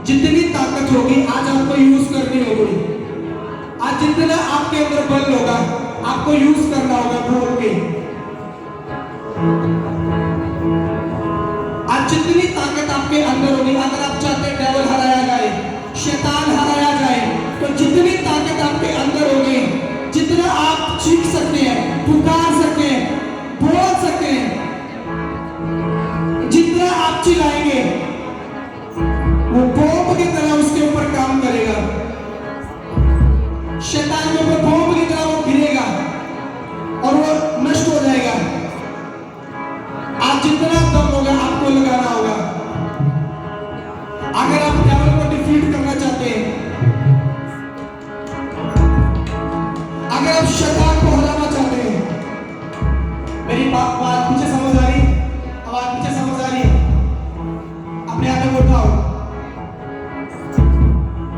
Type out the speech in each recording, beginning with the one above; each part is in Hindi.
जितनी ताकत होगी आज आपको यूज करनी होगी। आज जितना आपके अंदर बल होगा आपको यूज करना होगा बोल के। आज जितनी ताकत आपके अंदर होगी, अगर आप चाहते हैं डेविल हराया जाए, शैतान हराया जाए, तो जितनी ताकत आपके अंदर होगी, जितना आप चीख सकते हैं, पुकार सकते हैं, बोल सकते हैं, जितना आप चिल्लाएंगे वो बॉम्ब की तरह उसके ऊपर काम करेगा। शैतान के ऊपर बॉम्ब की तरह वो गिरेगा और वो नष्ट हो जाएगा। आज जितना दम होगा आपको लगाना होगा। अगर आप डेविल को डिफीट करना चाहते हैं, अगर आप शैतान को हराना चाहते हैं, मेरी बात पीछे समझ आ रही? आवाज पीछे समझ आ रही है? अपने हाथ में उठाओ,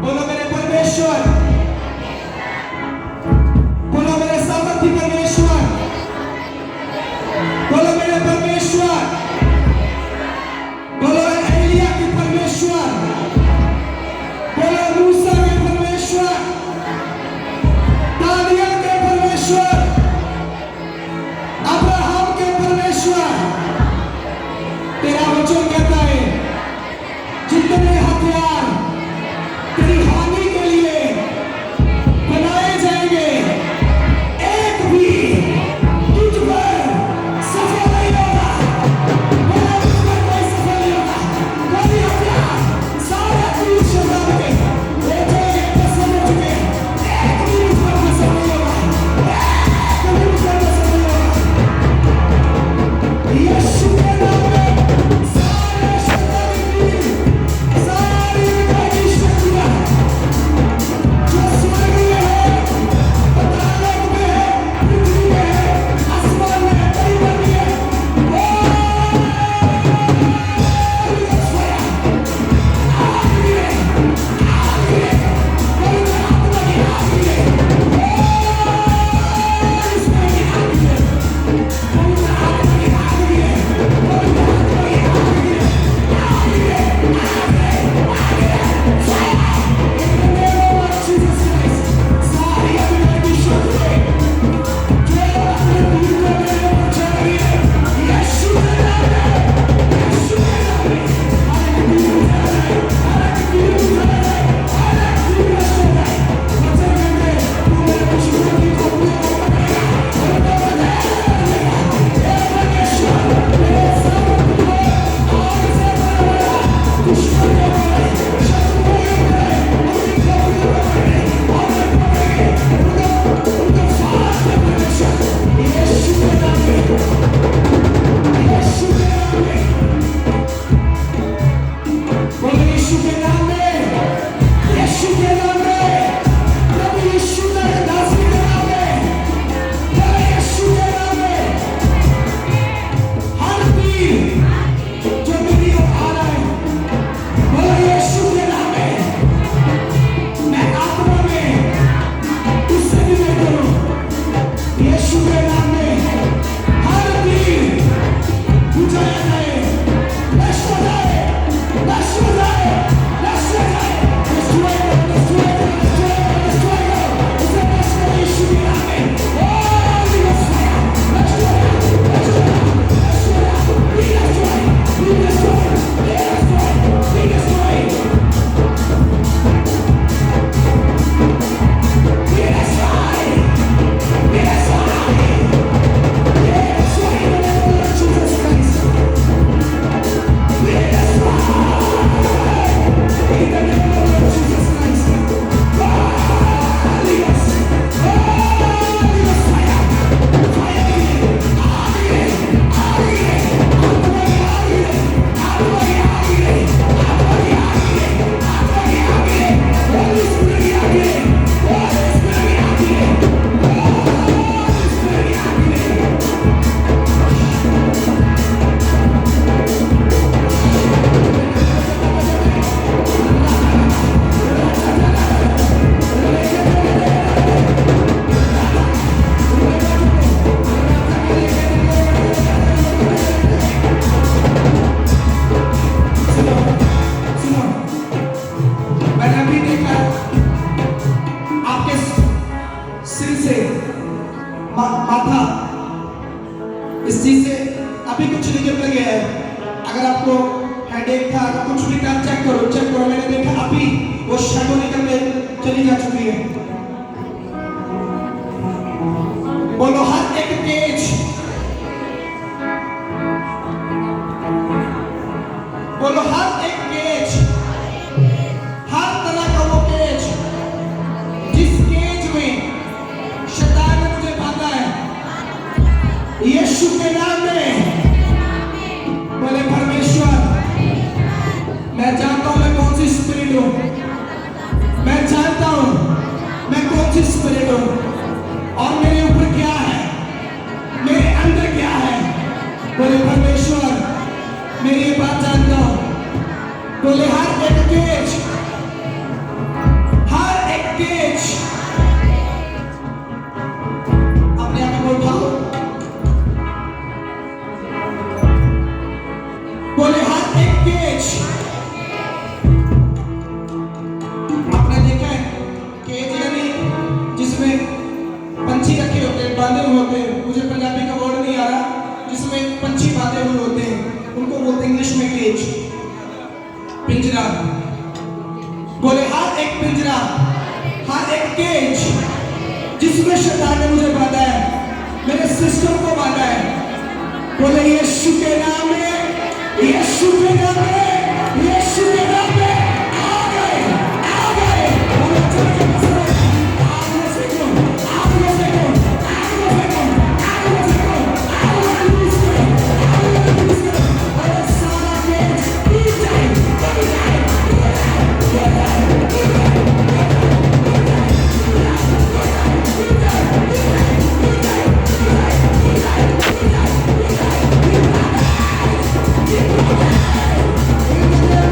बोलो मेरे परमेश्वर, बोलो मेरे सामर्थी परमेश्वर, बोलो मेरे परमेश्वर, बोलो एलिया के परमेश्वर, बोलो मूसा के परमेश्वर, दानियल के परमेश्वर, अब्राहम के परमेश्वर। तेरा वचन कहता है जितने हथियार तेरी हानि के लिए बनाए जाएंगे, एक भी तुझ पर सफल नहीं होगा। बोला तुझ पर कोई सफल नहीं होगा। कोई हथियार सारे तीर शब्द के लेके कसम चुके, एक भी तुझ पर सफल नहीं होगा, एक भी तुझ पर सफल नहीं होगा। यीशु के नाम में सारे शैतानी तीर, सारी विनाशी शक्तियां जो स्वर्ग में है, पतालोक में है, पृथ्वी में है, आसमान में है, परिवर में है, मैं जानता हूं मैं कौन सी स्पिरिट हूं, मैं जानता हूं मैं कौन सी स्पिरिट हूं और मेरे ऊपर क्या है, मेरे अंदर क्या है। बोले परमेश्वर मैं ये बात जानता हूं। बोले हर एक केज अपने आप को उठाओ। बोले हर एक केज। आपने देखा है केज यानी जिसमें पंछी रखे होते हैं, बांधे हुए होते हैं, मुझे पंजाबी का वर्ड नहीं आ रहा, जिसमें पंछी बांधे हुए होते हैं उनको बोलते हैं इंग्लिश में केज, पिंजरा। बोले हर एक पिंजरा, हर एक केज जिसमें शैतान ने मुझे बांधा है, मेरे सिस्टम को बांधा है। बोले यीशु के नाम में, यीशु के नाम में, यीशु के नाम में आ गए, आ गए। बोले चलो चलो आग में फेंको, आग में फेंको, आग में फेंको, आग में फेंको, आग में लूज करो, आग में लूज करो। बोले सारा केज टूट जाए, टूट जाए, टूट जाए, टूट जाए, टूट जाए। In the name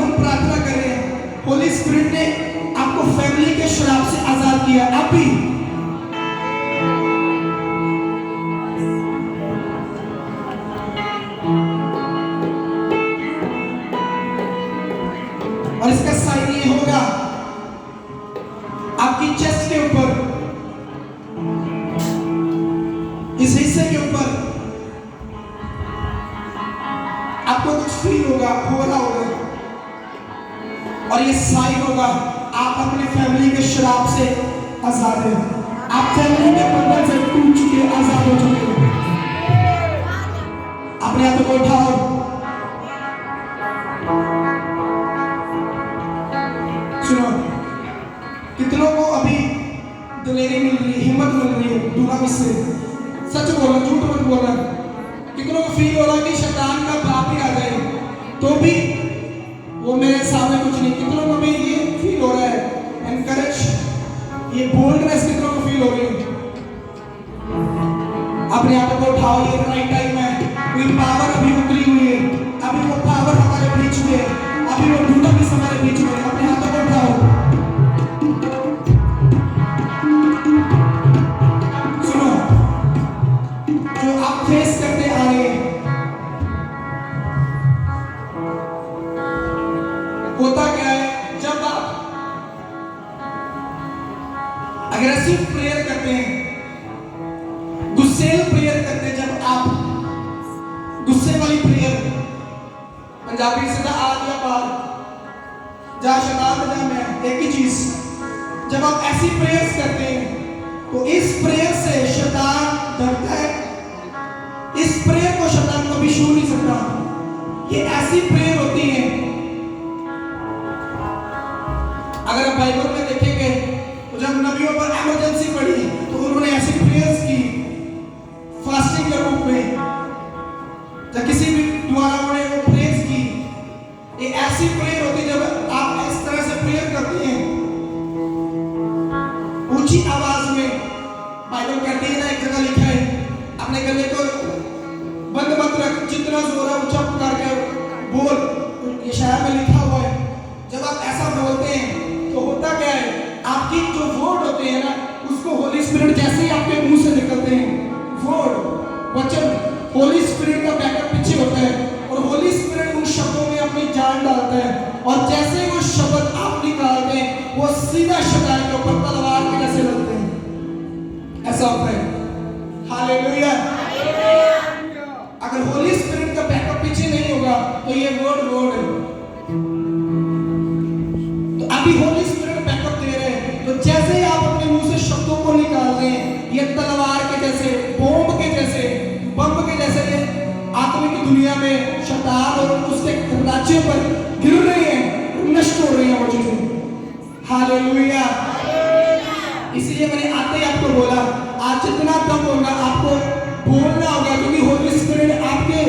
हम प्रार्थना करें, होली स्पिरिट ने आपको फैमिली के शराब से आजाद किया। अभी और इसका साइन ये होगा आपकी चेस्ट के ऊपर, इस हिस्से के ऊपर आपको कुछ फील होगा, हो रहा होगा, और ये साइन होगा आप अपनी फैमिली के शराब से आजाद हैं। आप फैमिली के बंधन से टूट चुके, आजाद हो चुके हैं। अपने हाथों को उठाओ। सुनो, कितनों को अभी दिलेरी मिल रही है, हिम्मत मिल रही है दुनिया से सच बोलना, झूठ मत बोलना। कितनों को फील हो रहा है कि शैतान का बाप ही आ जाए तो भी वो मेरे सामने कुछ नहीं। कितनों को भी ये फील हो रहा है एनकरेज, ये बोल्डनेस कितनों को फील हो रही है। अपने आप को उठाओ, ये राइट टाइम है। कोई पावर अभी उतरी हुई है, अभी वो पावर हमारे बीच में है, अभी वो डूबा हमारे बीच में। अपने हाथों को उठाओ। सुनो, जो आप फेस करते आ रहे हैं, होता क्या है जब आप अग्रेसिव प्रेयर करते हैं, गुस्सेल प्रेयर करते हैं, जब आप गुस्से वाली प्रेयर, पंजाबी से ना आ गया बाहर जा शैतान जा मैं, एक ही चीज, जब आप ऐसी प्रेयर्स करते हैं तो इस प्रेयर से शैतान डरता है। इस प्रेयर को शैतान कभी छू नहीं सकता। ये ऐसी प्रेयर होती है, अगर आप बाइबल में देखेंगे तो जब नबियों पर इमरजेंसी पड़ी तो उन्होंने ऐसी प्रेयर्स की फास्टिंग के रूप में, जब किसी भी द्वारा उन्होंने वो प्रेयर्स की। ये ऐसी प्रेयर होती है जब आप इस तरह से प्रेयर करते हैं ऊंची आवाज में। बाइबल कहती है ना, एक जगह लिखा है, अपने गले को बंद मत रख, जितना जोर है ऊंचा करके बोल। ये शायद में लिखा हुआ है। जब आप ऐसा बोलते हैं तो होता क्या है, आपकी जो वर्ड होते हैं ना, उसको होली स्पिरिट जैसे ही आपके मुंह से निकलते हैं, वर्ड वचन, होली स्पिरिट का बैकअप पीछे होता है और होली स्पिरिट उन शब्दों में अपनी जान डालता है। और जैसे ही वो शब्द आप निकालते हैं, वो सीधा शैतान के ऊपर तलवार के जैसे लगते हैं। ऐसा होता है। हालेलुया। अगर होली स्पिरिट का बैकअप पीछे नहीं होगा तो ये वर्ड है। तो अभी होली स्पिरिट बैकअप दे रहे हैं, तो जैसे ही आप अपने मुंह से शब्दों को निकाल रहे हैं, ये तलवार के जैसे, बॉम्ब के जैसे, बम के जैसे ये आत्मिक दुनिया में शैतान और उसके राज्य पर गिर रहे हैं, नष्ट हो रही हैं वो चीजें। हालेलुया। इसलिए मैंने आते ही आपको बोला, आज जितना दम होगा आपको बोलना होगा, क्योंकि होली स्पिरिट आपके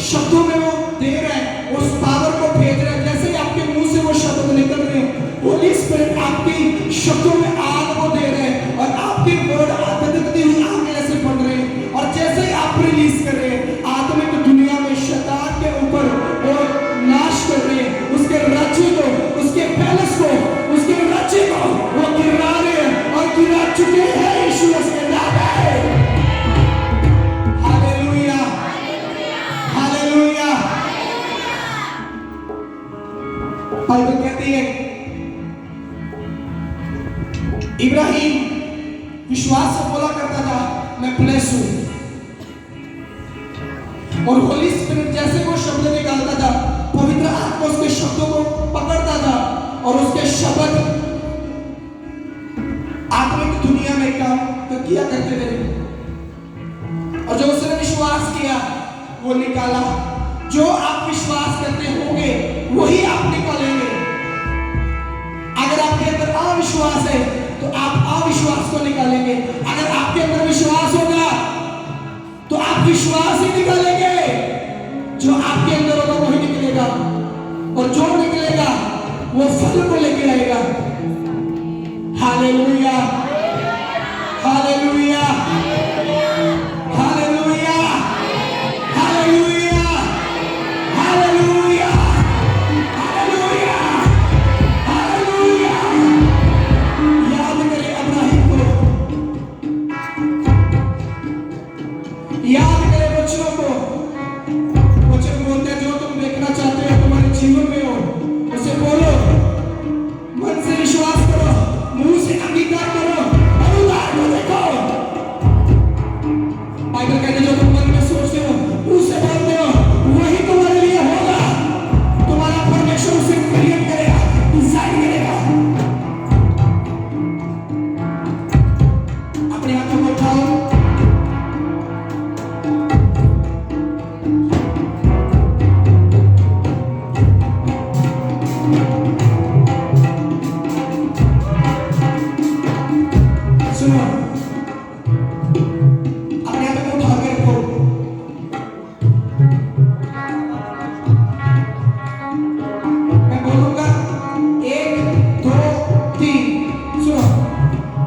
शब्दों में वो दे रहा है, उस पावर को भेज रहा है। जैसे ही आपके मुंह से वो शब्द निकल रहे हैं, होली स्पिरिट आपकी शब्दों में आग वो दे रहे हैं और आपके वर्ड आत्मिकता हुई आग जैसे बढ़ रहे हैं। और जैसे ही आप रिलीज कर रहे हैं, आत्मिक दुनिया में शैतान के ऊपर वो नाश कर रहे हैं, उसके राज्य को, उसके पैलेस को, उसके राज्य को वो गिरा रहे हैं और गिरा चुके हैं यीशु के नाम में। Hallelujah, hallelujah. बाइबल कहती है इब्राहिम विश्वास से बोला करता था मैं ब्लेस हूं, और होली स्पिरिट जैसे वो शब्द निकालता था, पवित्र आत्मा उसके शब्दों को पकड़ता था और उसके शब्द आत्मिक दुनिया में काम किया करते थे। और जो उसने विश्वास किया वो निकाला। जो आप विश्वास करते होंगे वही आप निकालेंगे। अगर आपके अंदर अविश्वास है तो आप अविश्वास को निकालेंगे। अगर आपके अंदर विश्वास होगा तो आप विश्वास ही निकालेंगे। जो आपके अंदर होगा वही निकलेगा, और जो निकलेगा वो फल को लेके आएगा। Hallelujah, hallelujah, hallelujah, hallelujah, hallelujah, hallelujah. सुनो, अपने हाथ को उठा के रखो। मैं बोलूंगा 1 2 3। सुनो,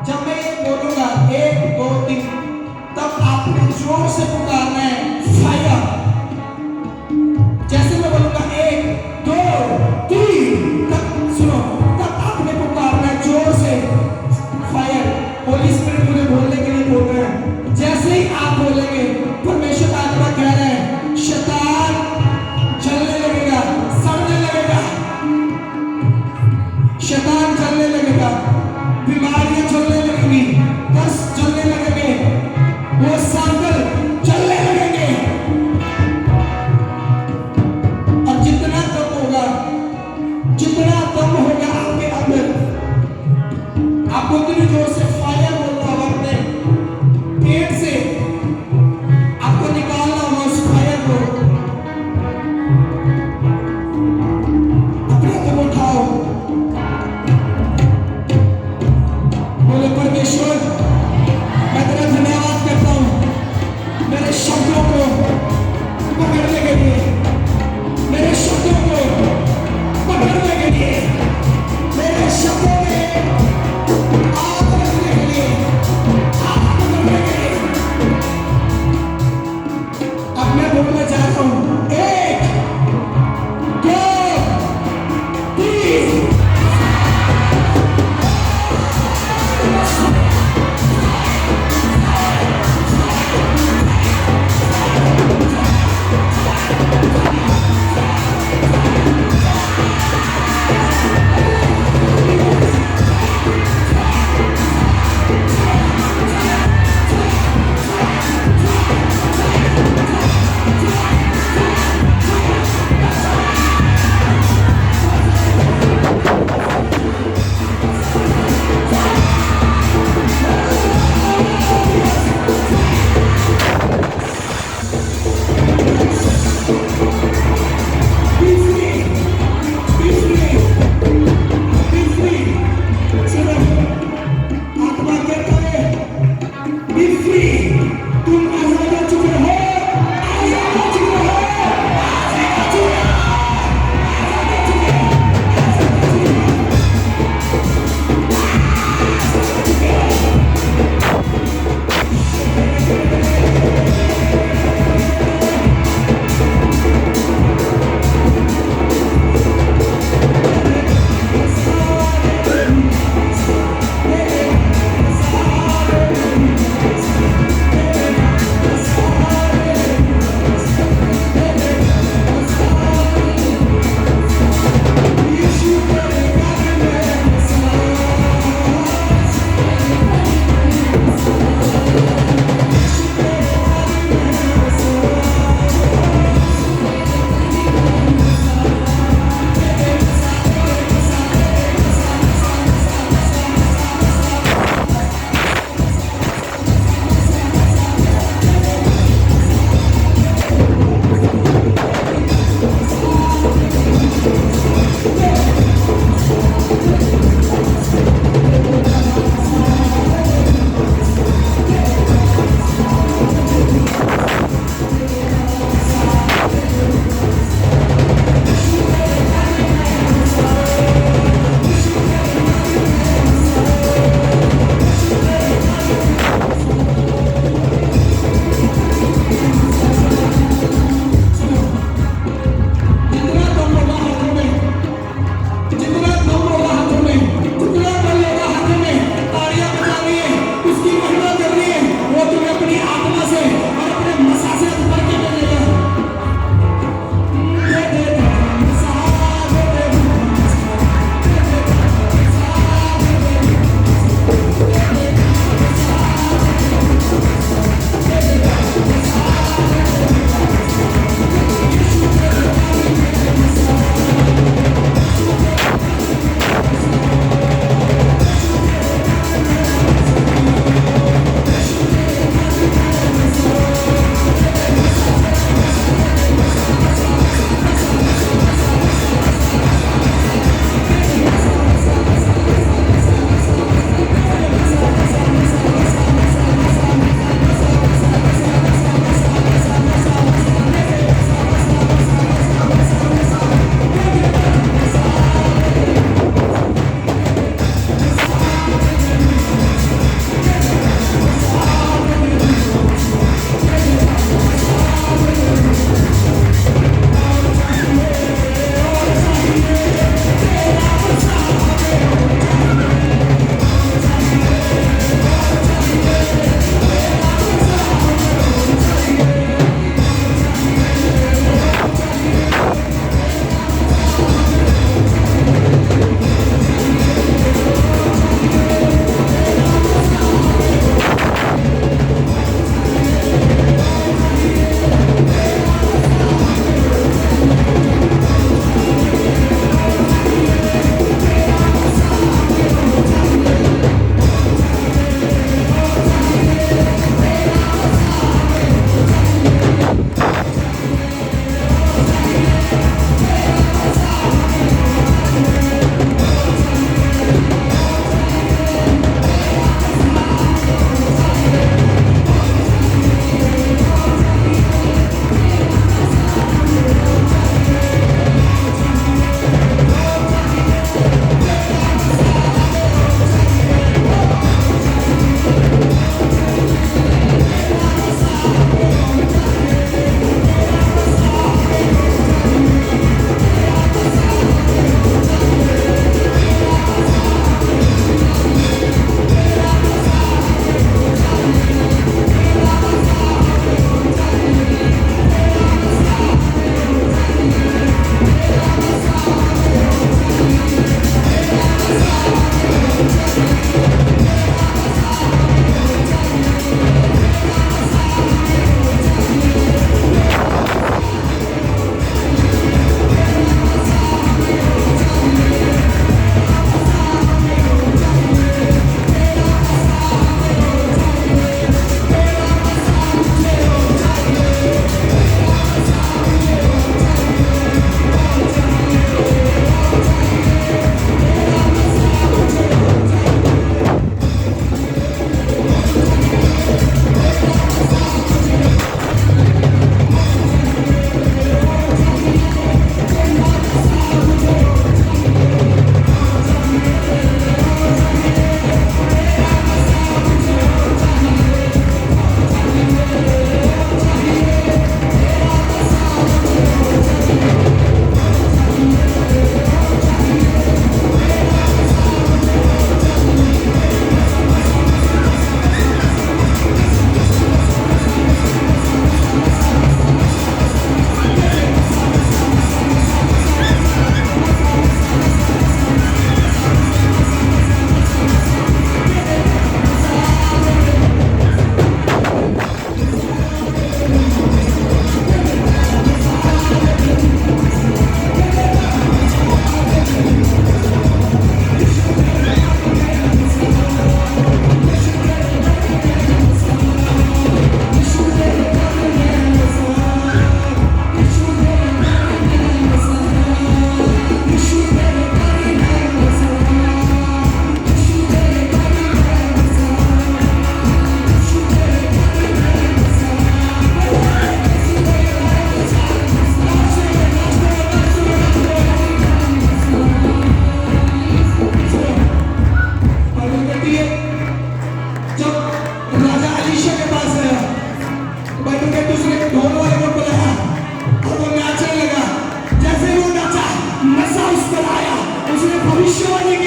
जब मैं बोलूंगा 1 2 3, तब आपने जोर से पुकारना है फायर। जैसे मैं बोलूंगा 1 2 3, तब सुनो, तब आपने पुकारना है जोर से फायर। होली स्पिरिट मुझे बोलने के लिए बोल रहे हैं। जैसे ही आप बोलेंगे, परमेश्वर का आत्मा कह रहा है शैतान चलने लगेगा, सड़ने लगेगा, शैतान चलने लगेगा, बीमारियां चलने लगेंगी, कष्ट चलने लगेंगे, वो साइकिल चलने लगेंगे। और जितना दम होगा, जितना दम होगा आपके अंदर, आपको इतनी जोर से फायर बोलना होगा, अपने पेट से आपको निकालना होगा उस फायर को। अपने हाथों को उठाओ, बोले परमेश्वर मैं तेरा धन्यवाद करता हूँ मेरे शब्दों को पकड़ने के लिए, मेरे शब्दों को पकड़ने के लिए।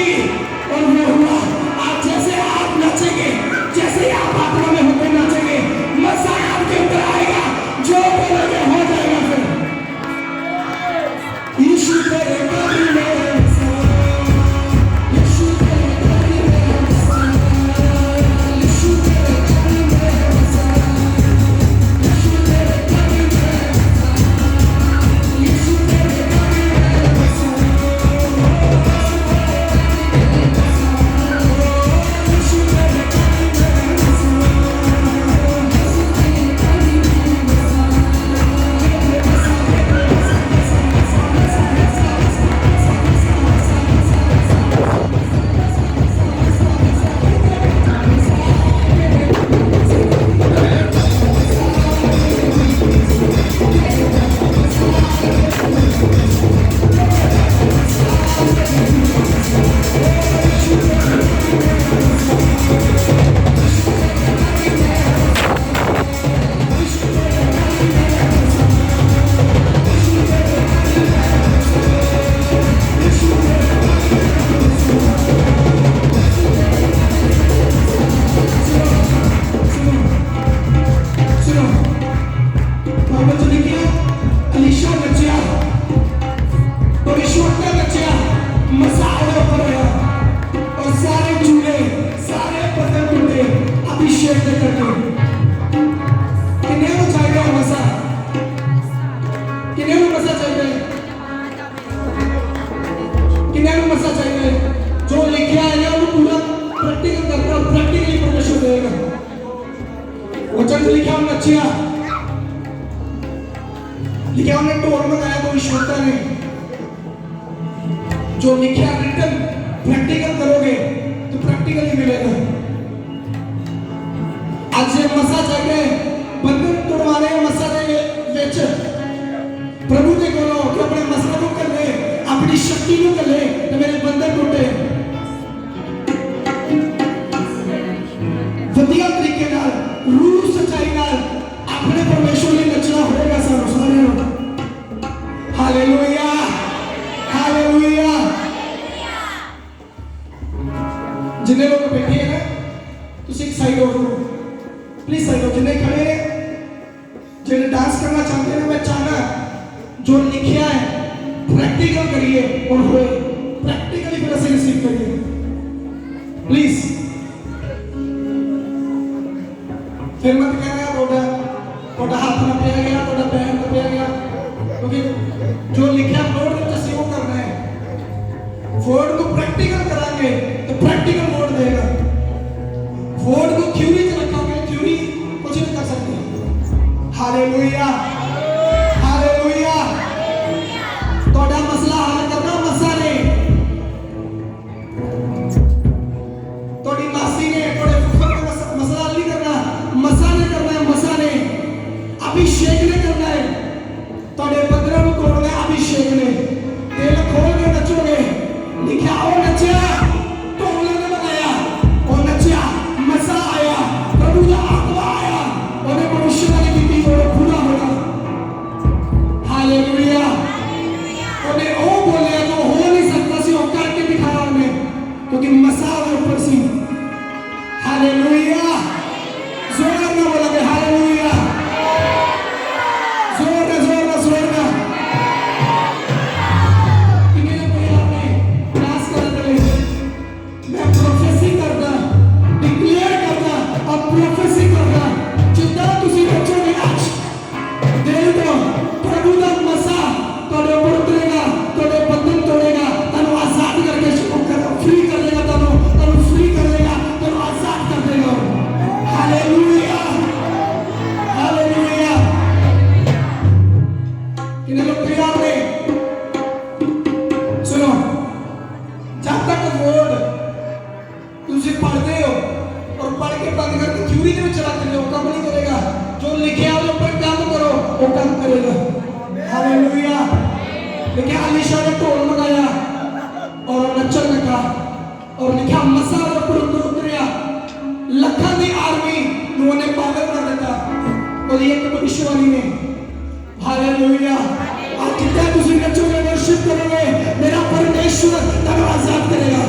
दी और वो हुआ। आज जैसे आप नाचेंगे, जैसे आप आत्मा में होकर नाचेंगे, मज़ा आपके ऊपर आएगा, जो बोलोगे हो जाएगा। फिर यीशु तेरे करीब में, यीशु तेरे करीब में, यीशु तेरे करीब में, यीशु तेरे करीब में, यीशु तेरे करीब जो लिखा है वो पूरा प्रैक्टिकल करना, प्रैक्टिकली परमेश्वर देगा। वचन लिखा नचिया, लिखा उन्हें ढोल मंगाया तो ईश्वरता ने। जो लिखा रिटन प्रैक्टिकल करोगे तो प्रैक्टिकली मिलेगा। आज ये मसा चाहिए बंधन तोड़वाने मसा दे विच प्रभु ने बोलो कि अपने मसले को कर ले, अपनी शक्ति को कर ले तो मेरे बंधन टूटे। वधिया तरीके नाल रूह सच्चाई नाल अपने परमेश्वर ने नचना होगा सानू सारे नु। Hallelujah, hallelujah. जिन्ने लोग बैठे हैं ना, तुम एक साइड हो जाओ प्लीज, साइड हो। जिन्ने खड़े हैं, जिन्ने डांस करना चाहते हैं, मैं चाहना जो लिखा है प्रैक्टिकल करिए और होए प्रैक्टिकली फिर से रिसीव करिए प्लीज। फिर मत कहना थोड़ा हाथ ना पे गया, थोड़ा पैर ना पे गया, क्योंकि जो लिखा बोर्ड में तो वो करना है। वर्ड को प्रैक्टिकल कराएंगे तो प्रैक्टिकल वर्ड देगा। वर्ड को थ्योरी से रखोगे, थ्योरी कुछ नहीं कर सकती। Hallelujah, hallelujah. थोड़ा मसला हल करना मसा ने, थोड़ी मासी ने, थोड़े फुफर का मसला हल नहीं करना, मसा ने करना है। मसा ने अभिषेक ने करना है। थोड़े बंदरों को तोड़ना है अभिषेक ने। तेल खोल के नचोगे, लिखा हो नचिया, टोले ने बनाया और नचिया, मसा आया, प्रभु का आत्मा आया और मनुष्य ने की और खुदा होगा। हालेलुया। उन्हें वो बोले जो हो नहीं सकता सी, वो करके दिखाया उन्हें, क्योंकि मसा ऊपर सी। हालेलुया। जोर ना बोलोगे हालेलुया, जोर ना, जोर ना, जोर ना। किन्हें कोई आपने डांस करते हैं, मैं प्रोफेसी करता, डिक्लेयर करता और प्रोफेसी करता। जितना तुसी बच्चों ने आज दिल दो, प्रभु का मसा तोड़े ऊपर उतरेगा, तोड़े बंधन तोड़ेगा, तनु आजाद करके फ्री कर देगा, तनु फ्री कर देगा, तनु आजाद कर देगा। Hallelujah, hallelujah. किन्हें लोग प्यार में सुनो, जब तक वर्ड तुझे पढ़ते हो और पढ़ के बंद करके थ्योरी में चलाते हो, काम नहीं करेगा। जो लिखे है उस पर काम करो, वो काम करेगा। हालेलुया। लेकिन अलीशा ने ढोल मंगाया और नचन लगा और लिखा मसा ऊपर उतरिया, लखा दी आर्मी उन्होंने पागल कर दिया और ये भविष्यवाणी ने। हालेलुया। आज जितना तुम नचोगे, वर्शिप करोगे, मेरा परमेश्वर तब आजाद करेगा।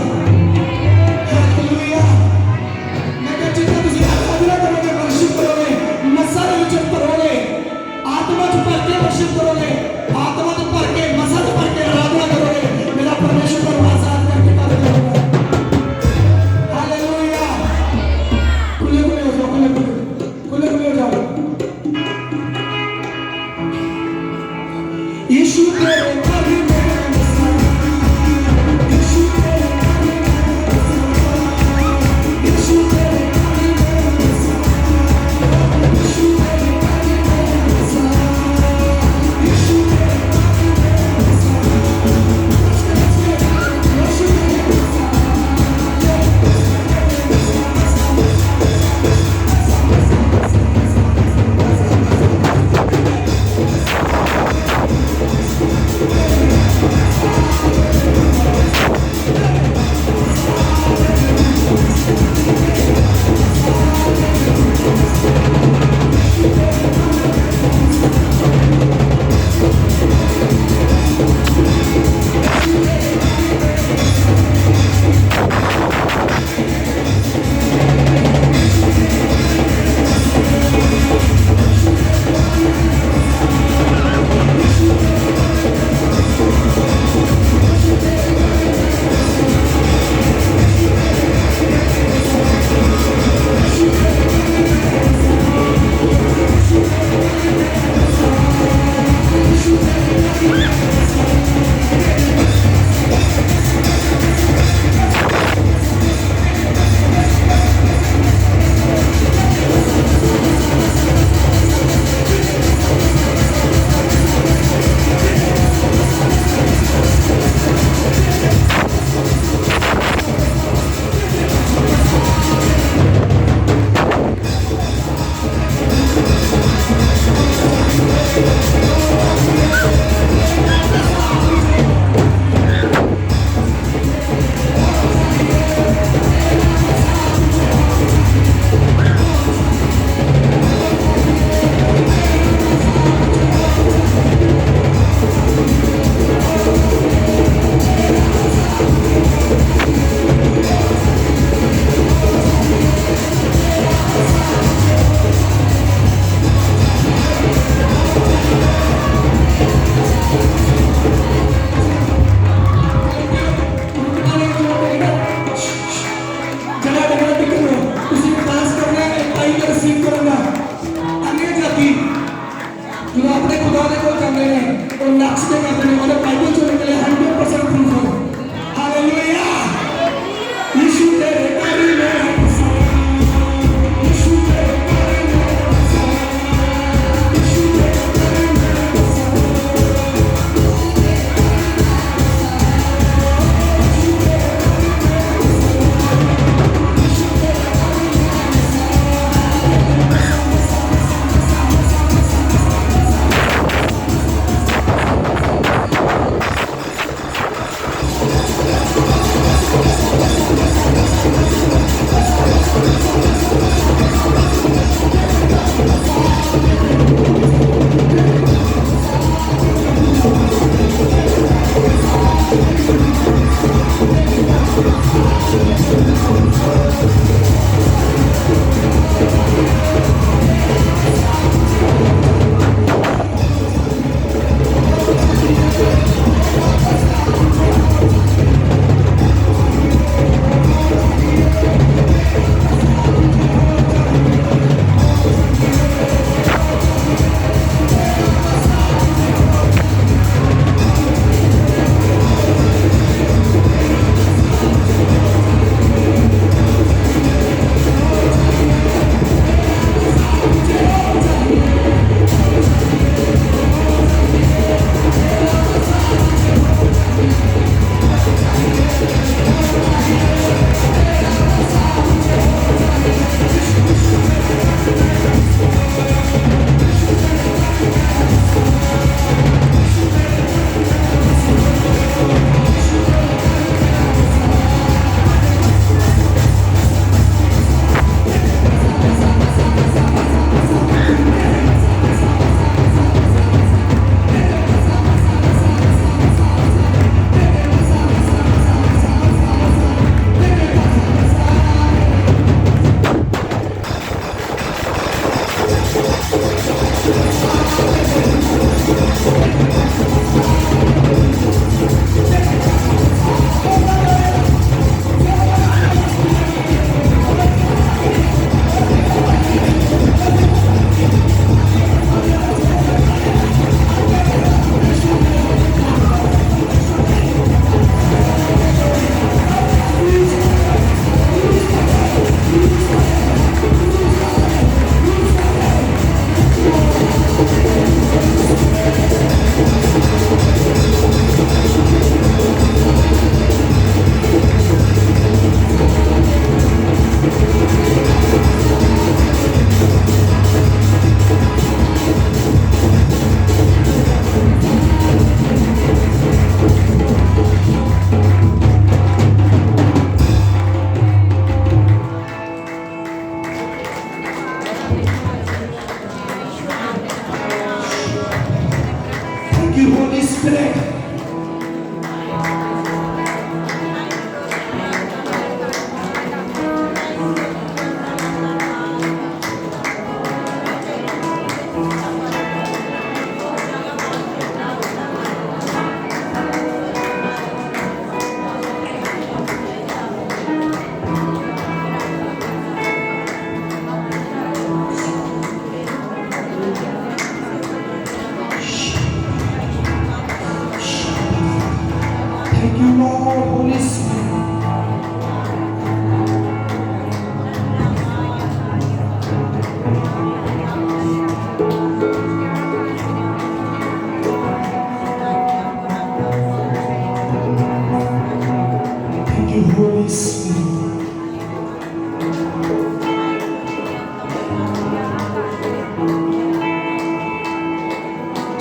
you, Holy Spirit.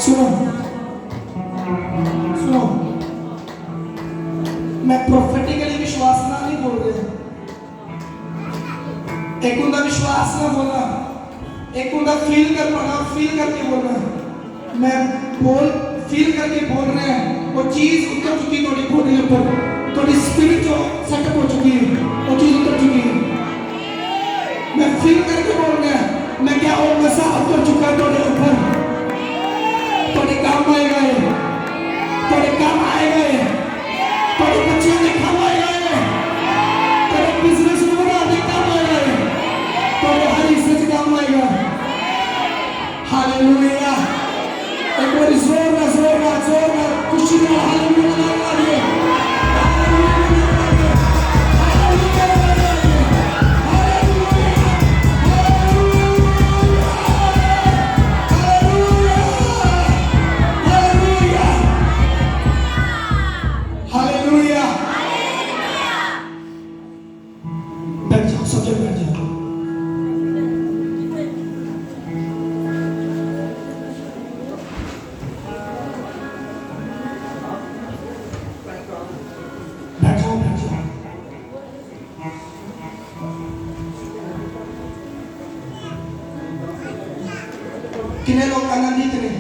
सुनो सुनो, मैं प्रोफेटिकली विश्वास ना नहीं बोल रहा, एक उनका विश्वास ना बोलना, एक उनका फील कर पाना, फील करके बोलना। मैं बोल फील करके बोल रहे हैं, वो चीज उतर चुकी थोड़ी बॉडी ऊपर, थोड़ी स्पिरिट जो सेटअप हो चुकी है, वो चीज उतर चुकी है। मैं फील करके बोल रहे हैं, मैं क्या और नशा उतर चुका है थोड़े ऊपर, थोड़े काम आएगा, थोड़े काम आएगा, थोड़े बच्चों ने काम आएगा, थोड़े बिजनेस में बढ़ाने काम आएगा, थोड़े हर हिस्से से काम आएगा। हालेलुया, एक बार जोर ना खुशी में हालेलुया लगा दिए। कितने लोग आनंदित हैं?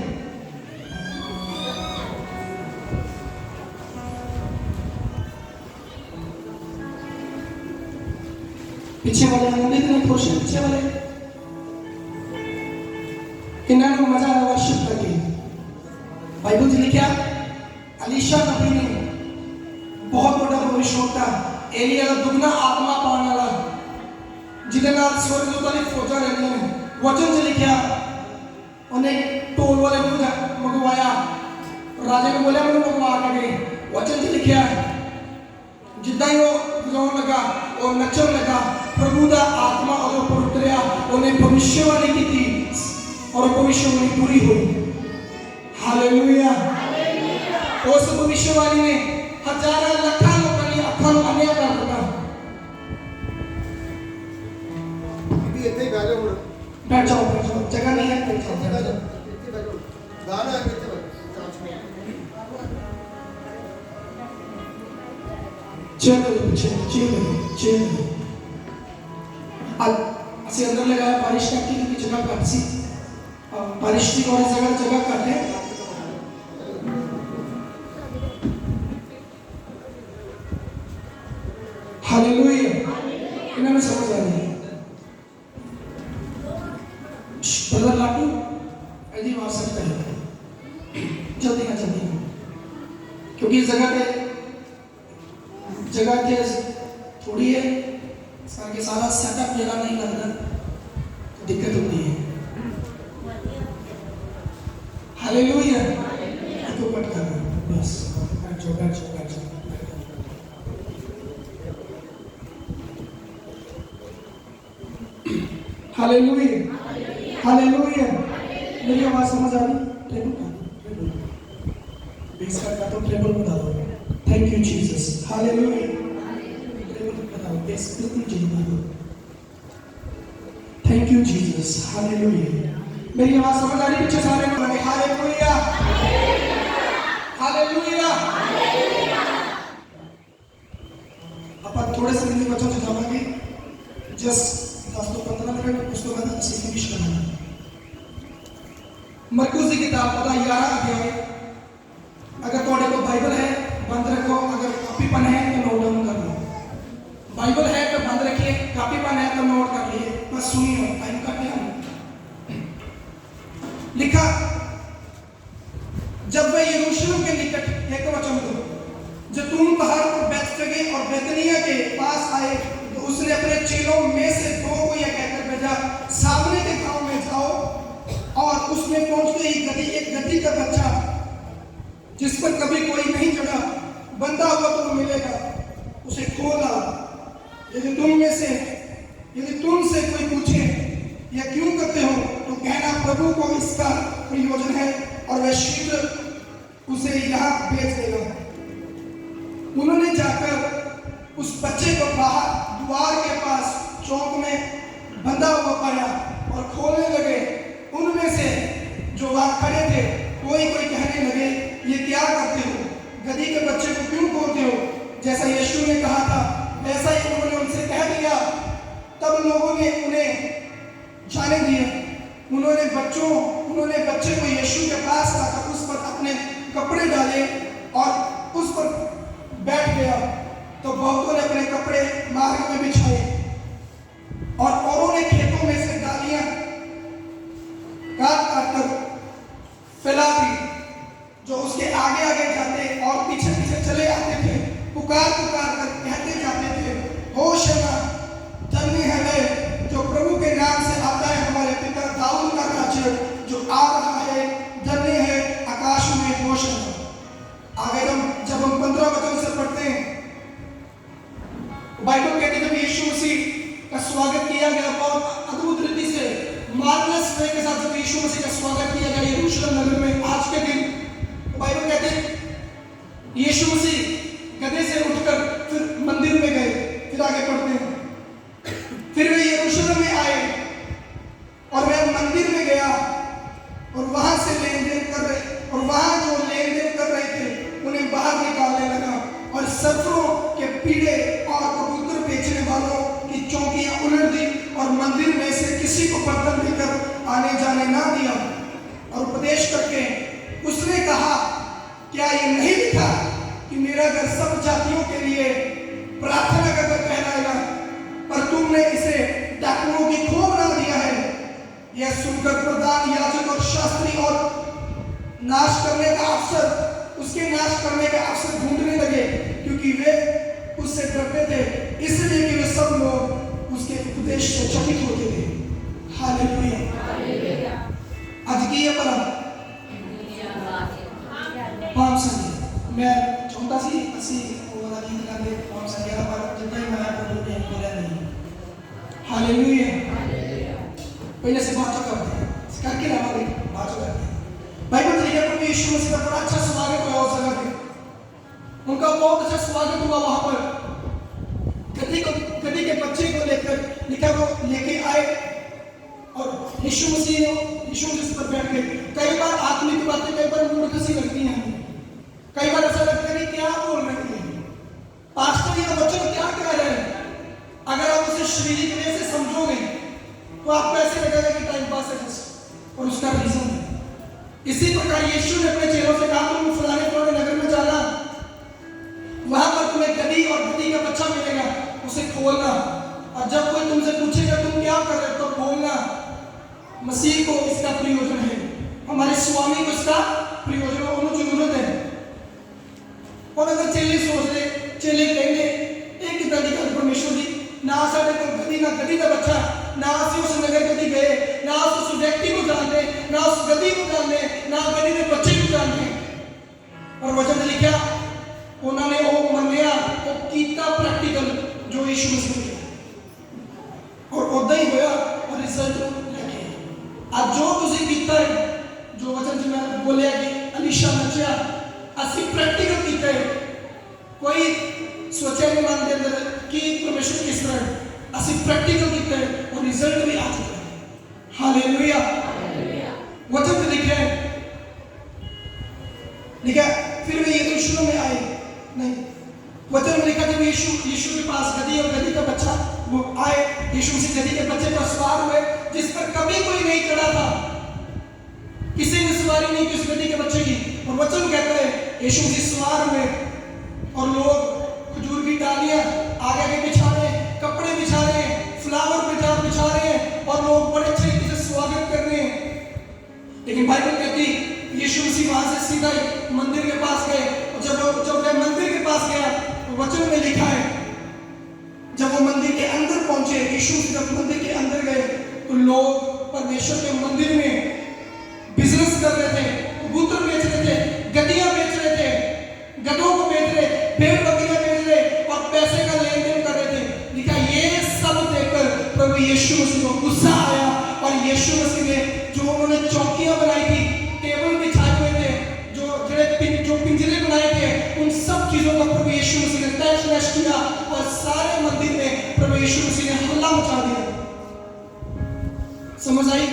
पीछे वाले आनंदित हैं, खुश हैं पीछे वाले? कितना लोग मजा आया वर्शिप करके? बाइबल में लिखा अलीशा नबी ने बहुत बड़ा भविष्यवक्ता एलिया का दुगना आत्मा पाने वाला जिधर नाल स्वर्गदूतां दी फौजां रहंदियां ने, वचन च लिखा उन्हें टोल वाले को मंगवाया, राजे ने बोला मैंने मंगवा के दे। वचन च लिखा जिद्दां ही वो बजाउण लगा और नचन लगा, प्रभु का आत्मा उसके ऊपर उतरिया, उन्हें भविष्यवाणी की और भविष्यवाणी पूरी हुई। हालेलुया, उस भविष्यवाणी ने हजारों लाखों लोगों की आंखों को अन्य कर दिया। बैठ जाओ, जगह नहीं है, बैठ जाओ। गाना है चलो असे अंदर लगाया बारिश का की जगह कट सी, बारिश की और जगह कट है। हालेलुया, इन्हें समझ आ रही है? ब्रदर लाटू यदि आ सकता है जल्दी ना क्योंकि जगह थोड़ी है, इसका सारा सेटअप मेरा नहीं लगता, तो दिक्कत होती है। हालेलुया, तो कट करना बस, बैठ जाओ। हालेलुया, मेरी आवाज समझ आ रही? ट्रेबल बेस का तो ट्रेबल बता दो। Thank you Jesus. Hallelujah, treble बताओ, बेस बिल्कुल चाहिए दो। Thank you Jesus. हालेलुया, मेरी आवाज समझ आ रही? पीछे सारे को लगे हालेलुया, हालेलुया। अपन थोड़े से मिनट बच्चों से जावांगे, जस्ट 10 to 15 मिनट, उसके बाद अच्छे से फिनिश करना है। मरकुस की किताब पता 11 अध्याय, अगर थोड़े को बाइबल है बंद रखो, अगर कॉपी पेन है तो नोट डाउन कर लो। बाइबल है तो बंद रखिए, कॉपी पेन है तो नोट कर लिए, बस सुनिए, टाइम का क्या लिखा। जब वे यरूशलेम के निकट, एक वचन दो, जैतून पहाड़ पर बैतफगे और बैतनिया के पास आए तो उसने अपने चेलों में से 2 को यह कहकर भेजा, सामने के गांव में जाओ और उसमें पहुंचते ही एक गधी का बच्चा जिस पर कभी कोई नहीं चढ़ा, बंधा हुआ तो मिलेगा, उसे खोला। यदि तुमसे कोई पूछे या क्यों करते हो तो कहना प्रभु को इसका प्रयोजन है और वह शीघ्र उसे यहाँ भेज देगा। उन्होंने जाकर उस बच्चे को बाहर द्वार के पास चौक में बंधा हुआ पाया और खोलने लगे। उनमें से जो वहां खड़े थे कोई कहने लगे, ये क्या करते हो? गधी के बच्चे को क्यों खोलते हो? जैसा यीशु ने कहा था वैसा ही उन्होंने उनसे कह दिया। तब लोगों ने उन्हें जाने दिया। उन्होंने बच्चे को यीशु के पास लाकर उस पर अपने कपड़े डाले और उस पर बैठ गया। तो बहुतों ने अपने कपड़े मार्ग में बिछाए और औरों ने खेतों में से डालियां काट कर फैला दी। जो उसके आगे आगे जाते और पीछे पीछे चले आते थे, पुकार कर कहते जाते थे, होशाना, धन्य है वह जो प्रभु के नाम से आता है, हमारे पिता दाऊद का राज्य जो आ रहा है, धन्य है आकाश में होशाना। आगे जब हम 15 वचन से पढ़ते हैं, बाइबल कहती है जब यीशु मसीह का स्वागत किया गया बहुत अद्भुत रीति से, मार्वलस वे के साथ जब यीशु मसीह का स्वागत किया गया यरूशलेम नगर में आज के दिन, बाइबल कहते हैं यीशु मसीह गधे से उठकर फिर मंदिर में गए। फिर आगे पढ़ते हैं, फिर वे यरूशलेम में आए और वह मंदिर में गया और वहां से लेन देन कर रहे, और वहां जो लेन देन कर रहे थे उन्हें बाहर निकालने लगा और सफरों के पीड़े और कबूतर बेचने वालों की चौकियां उलट दी और मंदिर में से किसी को बर्तन देकर आने जाने ना दिया। और उपदेश करके उसने कहा, क्या ये नहीं लिखा कि मेरा घर सब जातियों के लिए प्रार्थना का घर कहलाएगा? पर तुमने इसे डाकुओं की खो बना दिया है। यह सुनकर प्रधान याजक और शास्त्री और नाश करने का अवसर ढूंढने लगे, क्योंकि वे उससे डरते थे, इसलिए कि वे सब लोग उसके उपदेश से चकित होते थे। हालेलुया। आज की ये परम पांच संगे मैं चाहता सी ਅਸੀਂ ਉਹਦਾ ਗੀਤ ਗਾਉਂਦੇ ਪਾंच संगे पर जितना ही मैं प्रभु ने बोला नहीं। हालेलुया। पहले से बात करते हैं, करके रहोगे बात करते हैं। बाइबल में लिखा है प्रभु यीशु मसीह का बड़ा अच्छा स्वागत हुआ उस जगह पे, उनका बहुत अच्छा स्वागत हुआ वहां पर। गधी के बच्चे को लेकर लिखा वो लेके आए और यीशु मसीह पर बैठ गए। कई बार आत्मिक बातें कई बार मूर्ख सी लगती हैं, कई बार ऐसा लगता है कि क्या बोल रहे हैं पास्टर, ये वचन क्या कह रहे हैं। अगर आप उसे शारीरिक वे से समझोगे तो आपको ऐसे लगेगा कि टाइम पास है बस, और उसका रीजन है। इसी प्रकार यीशु ने अपने चेलों से कहा, तुम फलाने नगर में जाना, वहां पर तुम्हें गधी और गधी का बच्चा मिलेगा, उसे खोलना, और जब कोई तुमसे पूछेगा तुम क्या कर रहे हो तो बोलना मसीह को इसका प्रयोजन है, हमारे स्वामी को इसका प्रयोजन है, उन्हें जरूरत है। और अगर चेले कहेंगे एक कितना दिखा परमेश्वर जी, ना साढ़े को गधी ना गधी का बच्चा, ना ਅਸੀਂ उस नगर गधी गए, ना उस व्यक्ति को जानते, ना उस गधी को जानते, ना गधी के बच्चे को जानते। और वचन में लिखा उन्होंने वो मन्निया, वो कीता प्रैक्टिकल जो यीशु मसीह ने, और उदा ही होया और रिजल्ट लेके आज जो तुसी कीता है, जो वचन जी मैं बोलिया कि अलीशा नचिया ਅਸੀਂ प्रैक्टिकल कीता है। कोई सोचा नहीं मन के अंदर कि परमेश्वर किस तरह है, ਅਸੀਂ प्रैक्टिकल कीता है और रिजल्ट भी आ चुका है। हालेलुया। वचन में लिखा है फिर वे यरूशलेम में आए, नहीं वचन में लिखा जब यीशु के पास गधी और गधी का बच्चा वो आए, यीशु से गधी के बच्चे पर सवार हुए जिस पर कभी कोई नहीं चढ़ा था, किसी ने सवारी नहीं की उस गधी के बच्चे की। और वचन कहता है यीशु से सवार हुए और लोग खजूर की डालियां आगे आगे बिछा रहे हैं, कपड़े बिछा रहे हैं, फ्लावर बिछा रहे हैं और लोग बड़े अच्छे तरीके से स्वागत कर रहे हैं। लेकिन बाइबल कहती यीशु मसीह वहां से सीधा मंदिर के पास गए, और जब वह मंदिर के पास गया तो वचन में लिखा है जब वो मंदिर के अंदर पहुंचे, यीशु जब मंदिर के अंदर गए तो लोग परमेश्वर के मंदिर में बिजनेस कर रहे थे, कबूतर बेच रहे थे, गद्दियां बेच रहे थे, गधों को बेच रहे, भेड़ बकरियां बेच रहे और पैसे का लेन देन कर रहे थे। लिखा ये सब देखकर प्रभु यीशु मसीह को गुस्सा आया और यीशु मसीह ने जो उन्होंने चौकियां बनाई थी, टेबल बिछाए हुए थे, जो पिंजरे बनाए थे, उन सब चीजों का प्रभु यीशु मसीह ने तहस नहस किया और यीशु मसीह ने हल्ला मचा दिया। समझ आई?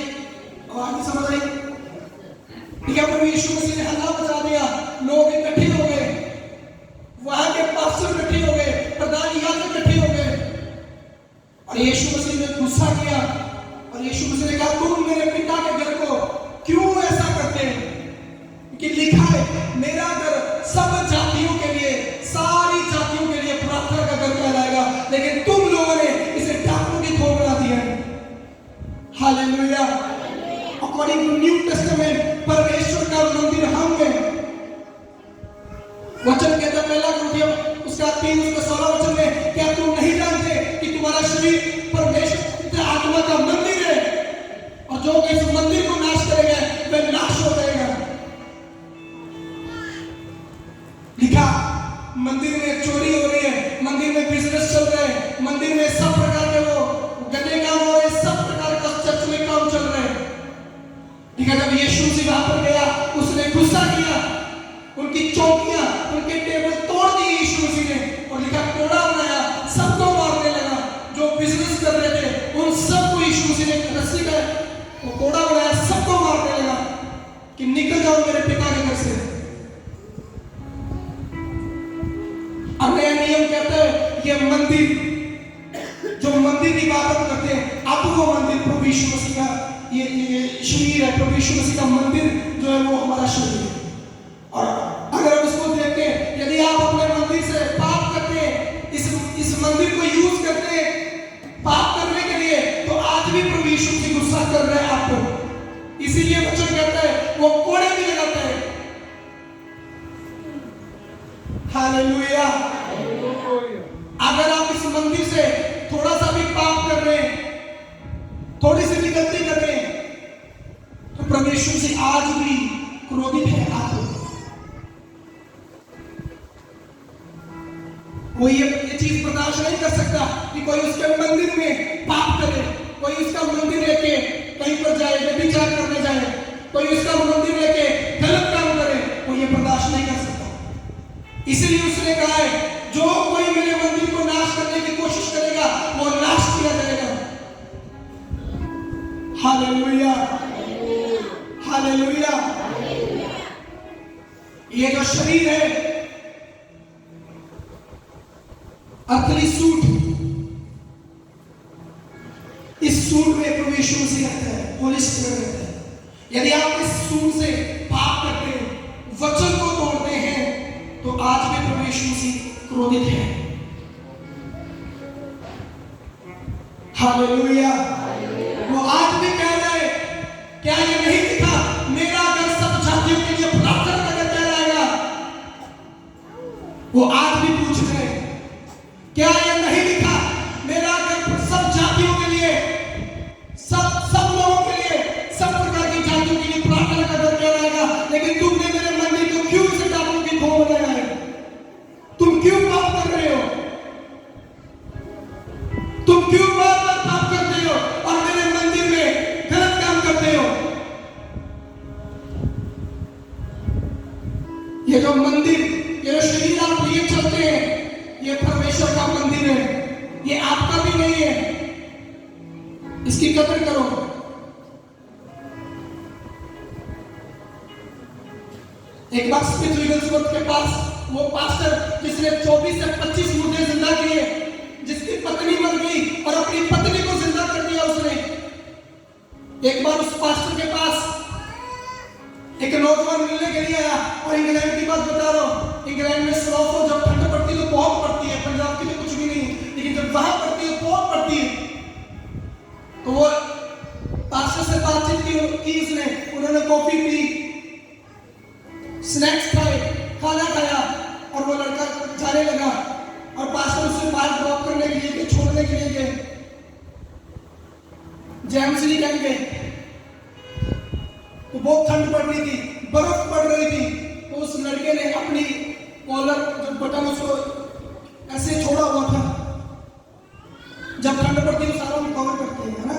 आवाज नहीं समझ आई? ठीक है, प्रभु यीशु मसीह ने हल्ला मचा दिया, लोग इकट्ठे हो गए, वहां के पास्टर इकट्ठे हो गए, प्रधान याजक इकट्ठे हो गए, और यीशु मसीह ने गुस्सा किया और यीशु मसीह ने कहा, तुम मेरे पिता के घर को क्यों ऐसा करते हैं? कि लिखा है, मेरा घर सब जातियों के लिए, सारी जातियों के लिए प्रार्थना का घर कहलाएगा, लेकिन तुम लोगों ने इसे डाकुओं की खोप बना दिया है। Hallelujah. According to New Testament परमेश्वर का मंदिर हम हैं। वचन कहता है पहला कुरिन्थियों उसका 3 उसका 16 वचन में, क्या तुम नहीं जानते कि तुम्हारा शरीर परमेश्वर की आत्मा का मंदिर है, और जो इस मंदिर को नाश करेगा वह नाश हो जाएगा। लिखा, मंदिर में चोरी हो रही है, मंदिर में बिजनेस चल रहे हैं, मंदिर में सब प्रकार के वो गंदे काम हो रहे हैं, सब प्रकार का चर्च में काम चल रहे हैं। ठीक है, जब यीशु मसीह वहां पर गया, उसने गुस्सा किया, उनकी चौकियां, उनके टेबल तोड़ दिए यीशु मसीह ने, और लिखा कोड़ा बनाया, सबको मारने लगा। जो बिजनेस कर रहे थे उन सबको यीशु मसीह ने रस्सी का वो कोड़ा बनाया, सबको मारने लगा कि निकल जाओ मेरे पिता के घर से। अब नया नियम कहता है ये मंदिर, जो मंदिर की इबादत करते हैं, अब वो मंदिर प्रभु यीशु मसीह का ये शरीर है, प्रभु यीशु मसीह का मंदिर जो है वो हमारा शरीर है। और अगर हम इसको देखते हैं, यदि आप अपने मंदिर से पाप करते हैं, इस मंदिर को यूज करते हैं पाप करने के लिए, तो आज भी प्रभु यीशु मसीह गुस्सा कर रहे हैं आपको। इसीलिए वचन कहता है वो कोड़े भी लगाता है। हालेलुया। अगर आप इस मंदिर से थोड़ा सा भी पाप कर रहे हैं, थोड़ी सी भी गलती कर रहे हैं, तो प्रभु यीशु से आज भी क्रोधित है आप। कोई ये चीज बर्दाश्त नहीं कर सकता कि कोई उसके मंदिर में पाप करे, कोई उसका मंदिर लेके कहीं पर जाए, व्यभिचार करने जाए, कोई उसका मंदिर लेके गलत काम करे, वो ये बर्दाश्त नहीं कर सकता। इसलिए उसने कहा है, जो कोई मेरे मंदिर को नाश करने की कोशिश करेगा वो नाश किया जाएगा। Hallelujah, hallelujah. ये जो शरीर है, असली सूट, इस सूट में प्रभु यीशु मसीह रहता है, होली स्पिरिट रहता है। यदि आप इस सूट से पाप करते हैं, वचन को तोड़ते हैं, तो आज भी प्रभु यीशु मसीह क्रोधित है। हालेलुया। वो आज भी कह रहा है, क्या ये नहीं लिखा, मेरा घर सब जातियों के लिए प्रार्थना का घर कहलाएगा? वो आज भी पूछ रहे हैं, क्या ये नहीं लिखा, मेरा घर सब जातियों के लिए, सब लोगों के लिए, सब प्रकार की जातियों के लिए प्रार्थना का घर कहलाएगा? लेकिन तुमने मेरे मंदिर को क्यों इसे डाकुओं की खोह बनाया है? तुम क्यों पाप कर रहे हो? तुम क्यों बार-बार पाप करते हो और मेरे मंदिर में गलत काम करते हो? ये जो मंदिर, ये जो शरीर आप लिए चलते हैं, ये परमेश्वर का मंदिर है, ये आपका भी नहीं है। इसकी कदर करो। एक बार स्मिथ विगलस्वर्थ के पास वो पास्टर जिसने 24 से 25 मुर्दे जिंदा किए, जिसकी पत्नी मर गई और अपनी पत्नी को जिंदा कर दिया उसने। एक बार उस पास्टर के पास एक नौजवान मिलने के लिए आया, और इंग्लैंड की बात बता रहा हूँ। इंग्लैंड में स्नोफॉल जब ठंड पड़ती है तो बहुत पड़ती है, पंजाब की तो कुछ भी नहीं, लेकिन जब वहां पड़ती है बहुत पड़ती है। तो वो पास्टर से बातचीत की उसने, उन्होंने कॉफी पी, स्नैक्स खाए, खाना खाया, और वो लड़का जाने लगा, और पास्टर उसे बाहर ड्रॉप करने के लिए, छोड़ने के लिए गए, जेम्सली कैंप गए। तो बहुत ठंड पड़ रही थी, बर्फ पड़ रही थी, तो उस लड़के ने अपनी कॉलर जो बटन उसको ऐसे छोड़ा हुआ था। जब ठंड पड़ती है तो सारा में कवर करते हैं, है ना,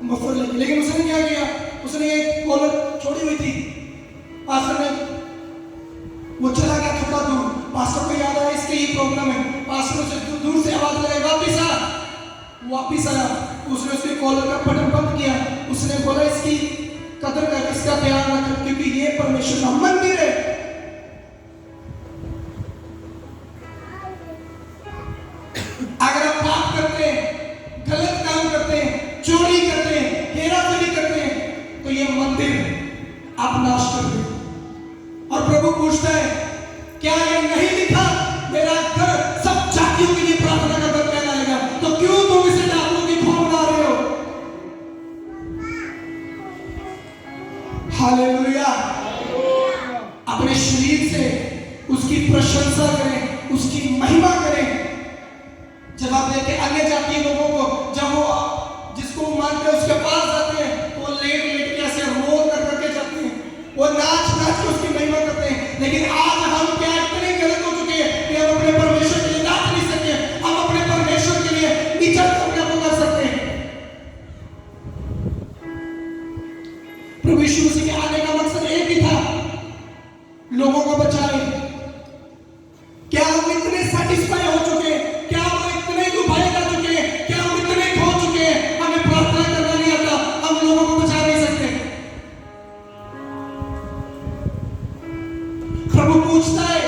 मफलर लेके, लेकिन उसने क्या किया, उसने एक कॉलर छोड़ी हुई थी। पास्टर ने, वो चला गया थोड़ा दूर, पास्टर को याद आया इसके ये प्रॉब्लम है, पास्टर उसे दूर से आवाज लगाई, वापिस आ। वापिस आया, उसने उसके कॉलर का बटन बंद किया, उसने बोला इसकी कदर कर, इसका ध्यान रख, क्योंकि ये परमेश्वर का मंदिर है। अगर आप पाप करते हैं, गलत काम करते हैं, चोरी करते हैं, हेराफेरी करते हैं, तो ये मंदिर आप नाश कर देंगे। और प्रभु पूछता है, क्या ये नहीं लिखा मेरा घर सब जातियों के लिए प्रार्थना का घर कहलाएगा? तो क्यों तुम इसे डाकुओं की खोह बना रहे हो? हालेलुया। अपने शरीर से उसकी प्रशंसा करें, उसकी महिमा करें। जब आप देखे अन्य जातीय लोगों को, जब वो जिसको मानते हैं उसके पास जाते हैं, तो वो लेट लेट के ऐसे रोल कर करके जाते हैं, वो नाच नाच के उसकी महिमा करते हैं। लेकिन आज हम क्या इतने गलत हो चुके हैं कि हम अपने परमेश्वर के लिए नाच नहीं सकते, हम अपने परमेश्वर के लिए नीचा अपने को कर सकते हैं। प्रभु यीशु मसीह के आने का मकसद एक ही था, लोगों को बचाए। क्या हम इतने सैटिस्फाई हो चुके हैं? क्या हम इतने दुभाई कर चुके हैं? क्या हम इतने खो चुके हैं? हमें प्रार्थना करना नहीं आता, हम लोगों को बचा नहीं सकते। प्रभु पूछता है,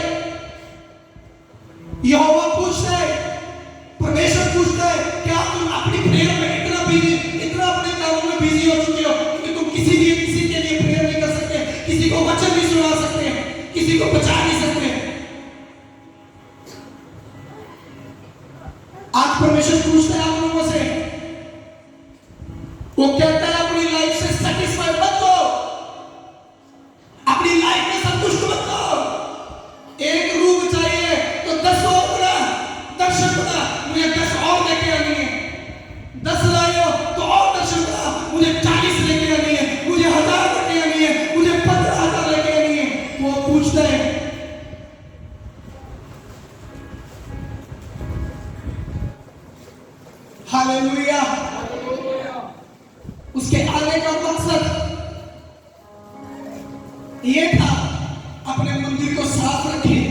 यहोवा पूछता है, परमेश्वर पूछता है, क्या तुम अपनी प्रेयर में इतना बिजी, इतना अपने कामों में बिजी हो चुके हो कि तुम किसी के लिए प्रेयर नहीं कर सकते, किसी को वचन नहीं सुना सकते, किसी को बचा नहीं सकते? आज परमेश्वर पूछता है आप लोगों से, वो कहता है अपनी लाइफ से सैटिस्फाई मत हो, अपनी लाइफ में संतुष्ट मत हो। एक रूह चाहिए तो 10 और बना, दर्शन बना, मुझे 10 और लेके आनी है। 10 लाए हो तो और दर्शन बना, मुझे 40 लेके आनी है, मुझे 1000 लेके आनी है, मुझे 15,000 लेके आनी है। वो पूछता है, हालेलुया। उसके आने का मकसद ये था, अपने मंदिर को साफ रखिए,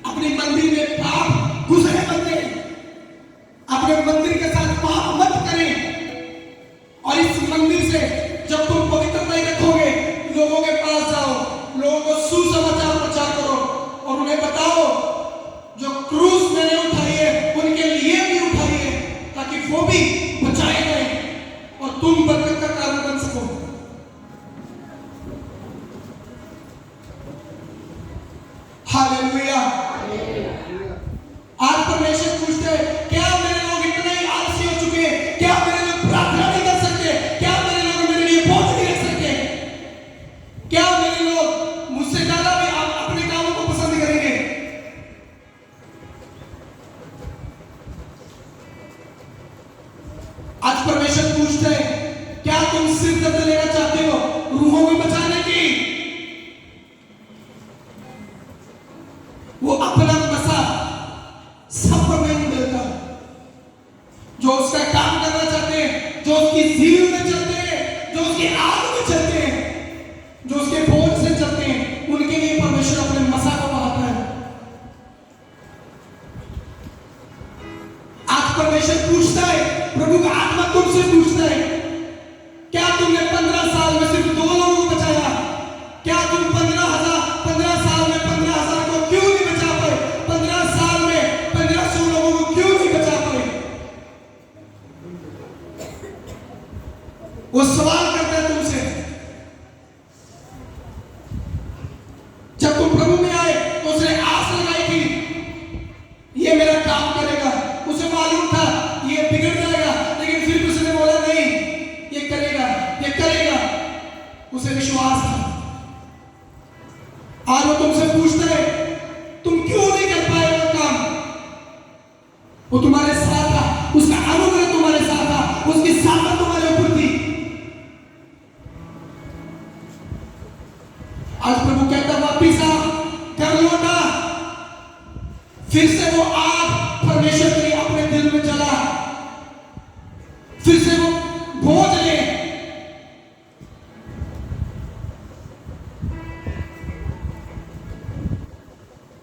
अपने मंदिर में पाप घुसने मत दें, अपने मंदिर के साथ पाप मत करें। और इस मंदिर से जब तुम पवित्रता ही रखोगे, लोगों के पास जाओ, लोगों को सुसमाचार प्रचार करो और उन्हें बताओ जो क्रूस मैंने उठाई है उनके लिए भी उठाई है, ताकि वो भी बचाए गए और तुम बरकत का कारण बन सको। हालेलुया। आज परमेश्वर पूछते हैं, क्या मेरे लोग इतने ही आलसी हो चुके हैं? क्या मेरे लोग प्रार्थना नहीं कर सकते? क्या मेरे लोग मेरे लिए बोझ नहीं रख सकते? क्या मेरे लोग मुझसे ज्यादा भी अपने कामों को पसंद करेंगे? आज परमेश्वर पूछते हैं, क्या तुम सिर दर्द लेना चाहते हो रूहों को बचाने की? वो अपना नशा सब पर नहीं मिलता। जो उसका काम करना चाहते हैं, जो उसकी जीव में चलते हैं, जो उसकी आग में चलते हैं, जो उसके बोझ से चलते हैं, उनके लिए परमेश्वर अपने मसा को बढ़ाता है। आज परमेश्वर पूछता है, प्रभु का आत्मा तुमसे पूछता है, क्या तुमने 15 साल में सिर्फ 2 लोगों को बचाया? क्या तुम 15 साल में 15,000 को क्यों नहीं बचा पाए? 15 साल में 1500 लोगों को क्यों नहीं बचा पाए? वो सवाल करता है तुमसे। जब तुम प्रभु में आए तो उसने आस लगाई थी ये मेरा काम करेगा, उसे मालूम था ये बिगड़ जाएगा, लेकिन फिर उसने बोला नहीं, ये करेगा, ये करेगा। उसे विश्वास था। आज वो तुमसे पूछता है, तुम क्यों नहीं कर पाए वो काम? वो तुम्हारे साथ था, उसका अनुग्रह तुम्हारे साथ था, उसकी सामर्थ तुम्हारे ऊपर थी। आज प्रभु कहता वापिस आ, कर लौटा। फिर से वो आग परमेश्वर के लिए अपने दिल में जला, फिर से वो बोझ ले।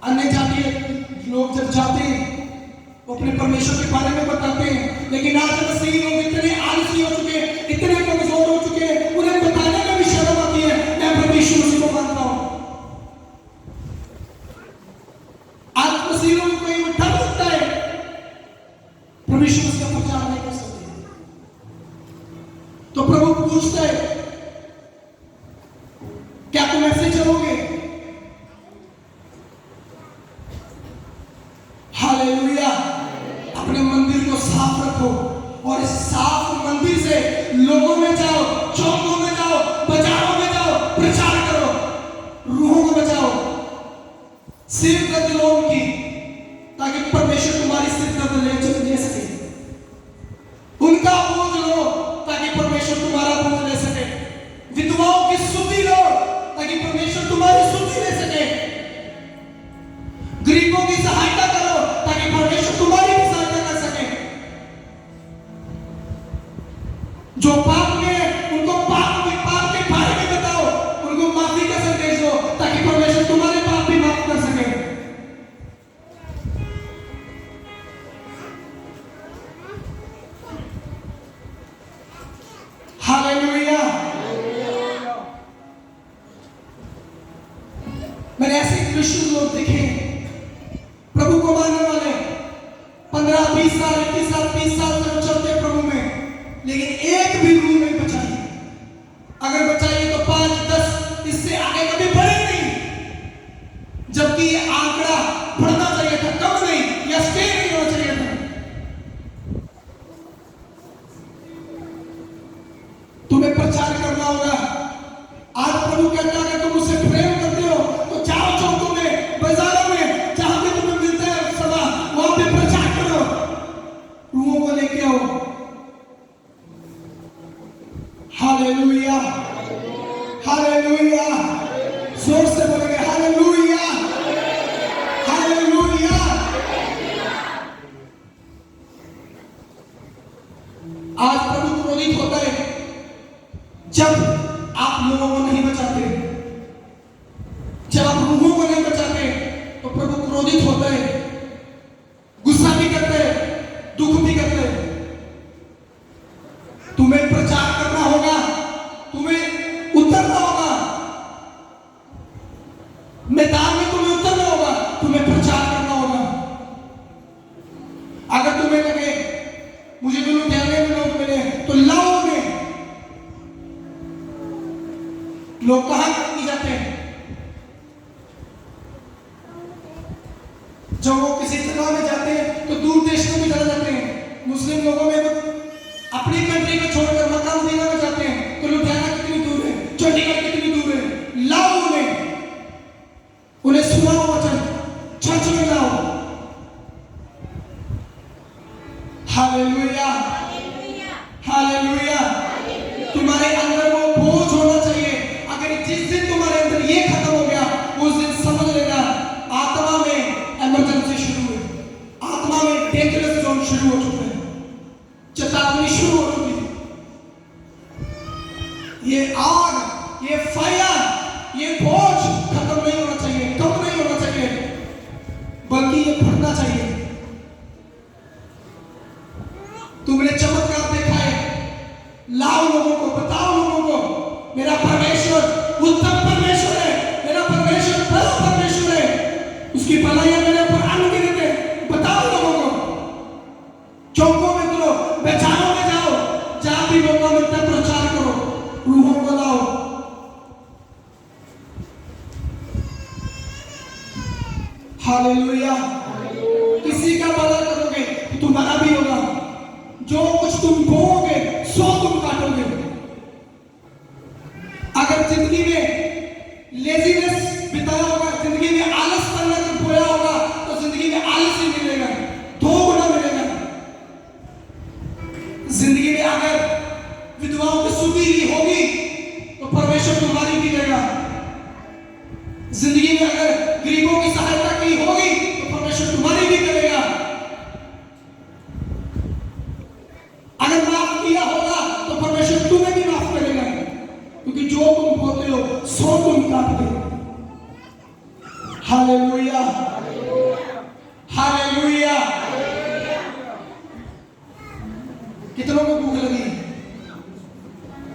अन्य जातीय लोग जब जाते हैं, वो अपने परमेश्वर के बारे में बताते हैं, लेकिन आज मसीह लोग इतने आलसी हो चुके हैं, इतने कमजोर हो चुके हैं, उन्हें बताने में भी शर्म आती है मैं प्रभु यीशु मसीह को मानता हूं। आज मसीह लोगों को ये डर लगता है, प्रभु यीशु मसीह का प्रचार नहीं कर सकते। तो प्रभु पूछता है क्या तुम ऐसे चलोगे? हालेलुया। अपने मंदिर को साफ रखो और इस साफ मंदिर से लोगों में जाओ, चौकों में जाओ, बाजारों में जाओ, प्रचार करो, रूहों को बचाओ, सिर दर्द लोगों की, ताकि परमेश्वर तुम्हारी सिर दर्द ले सके। उनका बोझ लो ताकि परमेश्वर तुम्हारा बोझ ले सके। विधवाओं की सुधि लो ताकि परमेश्वर तुम्हारी सुधि ले सके। गरीबों की सहायता करो ताकि परमेश्वर तुम्हारी भी सहायता कर सके। जो पाप में है उनको पाप के बारे में बताओ, उनको माफी का संदेश दो ताकि परमेश्वर तुम्हारे पाप भी माफ कर सके। हालेलुया। मैंने ऐसे क्रिश्चियन लोग देखे प्रभु को मानने वाले 15, 20 साल, 21 साल, 30 साल तक चलते प्रभु में, लेकिन एक भी रूह नहीं बचाई। अगर बचाई तो 5, 10, इससे आगे कभी बढ़े नहीं, जबकि ये आंकड़ा बढ़ना चाहिए था, कम नहीं, या स्टे नहीं होना चाहिए था। तुम्हें प्रचार करना होगा। आज प्रभु कहता है कि तुम उससे प्रेम करते हो तो जाओ चौकों में, बाजारों में, जहां भी तुम्हें मिलता है सभा, वहां पे प्रचार करो, रूहों को लेके आओ। Hallelujah, hallelujah. जोर से बोलेंगे हालेलुया, हालेलुया। आज प्रभु क्रोधित होता है जब आप लोगों को नहीं बचाते, जब आप रूहों को नहीं बचाते तो प्रभु क्रोधित होता है, गुस्सा भी करते हैं, दुख भी करते हैं। तुम्हें प्रचार करना होगा, तुम्हें उतरना होगा मैदान में, तुम्हें उतरना होगा, तुम्हें प्रचार करना होगा। अगर तुम्हें लगे मुझे तो लुधियाने में लोग मिले तो लाओ में, लोग कहां की जाते हैं? जब वो किसी जगह में जाते हैं तो दूर देश में भी चले जाते हैं। मुस्लिम लोगों में अपनी कंट्री को छोड़कर मक्का मदीना में जाते हैं तो लुधियाना कितनी दूर है, चंडीगढ़ कितनी दूर है, लाओ उन्हें सुनाओ वचन, चर्च में लाओ। Hallelujah, hallelujah. तुम्हारे अंदर वो बोझ होना चाहिए। अगर जिस दिन तुम्हारे अंदर ये खत्म हो गया, उस दिन समझ लेना आत्मा में इमरजेंसी शुरू है, आत्मा में डेंजरस जोन शुरू हो चुका है, चेतावनी शुरू हो चुकी है। ये आग, ये फायर, ये बोझ खत्म नहीं होना चाहिए, कम नहीं होना चाहिए, बल्कि ये बढ़ना चाहिए। तुमने चमत्कार देखा है, लाओ लोगों को, बताओ लोगों को मेरा परमेश्वर उत्तम परमेश्वर है, मेरा परमेश्वर बड़ा परमेश्वर है, उसकी भलाइयां मेरे ऊपर अनगिनत है। बताओ लोगों को, चौकों में करो, बाजारों में जाओ, जहां भी मौका मिलता है प्रचार करो, रूहों को लाओ। हालेलुया। किसी का भला करोगे तो तुम्हारा भी होगा। जो कुछ तुम बोओगे सो तुम काटोगे। अगर जिंदगी में लेजीनेस बिताया होगा, जिंदगी में आलस करना जब बोया होगा, तो जिंदगी में आलस ही मिलेगा, 2 गुना मिलेगा। जिंदगी में अगर विधवाओं की सुधि होगी तो परमेश्वर तुम्हारी भी देगा। जिंदगी में अगर गरीबों की सहायता की होगी तो परमेश्वर तुम्हारी भी करेगा। कितनों को भूख लगी?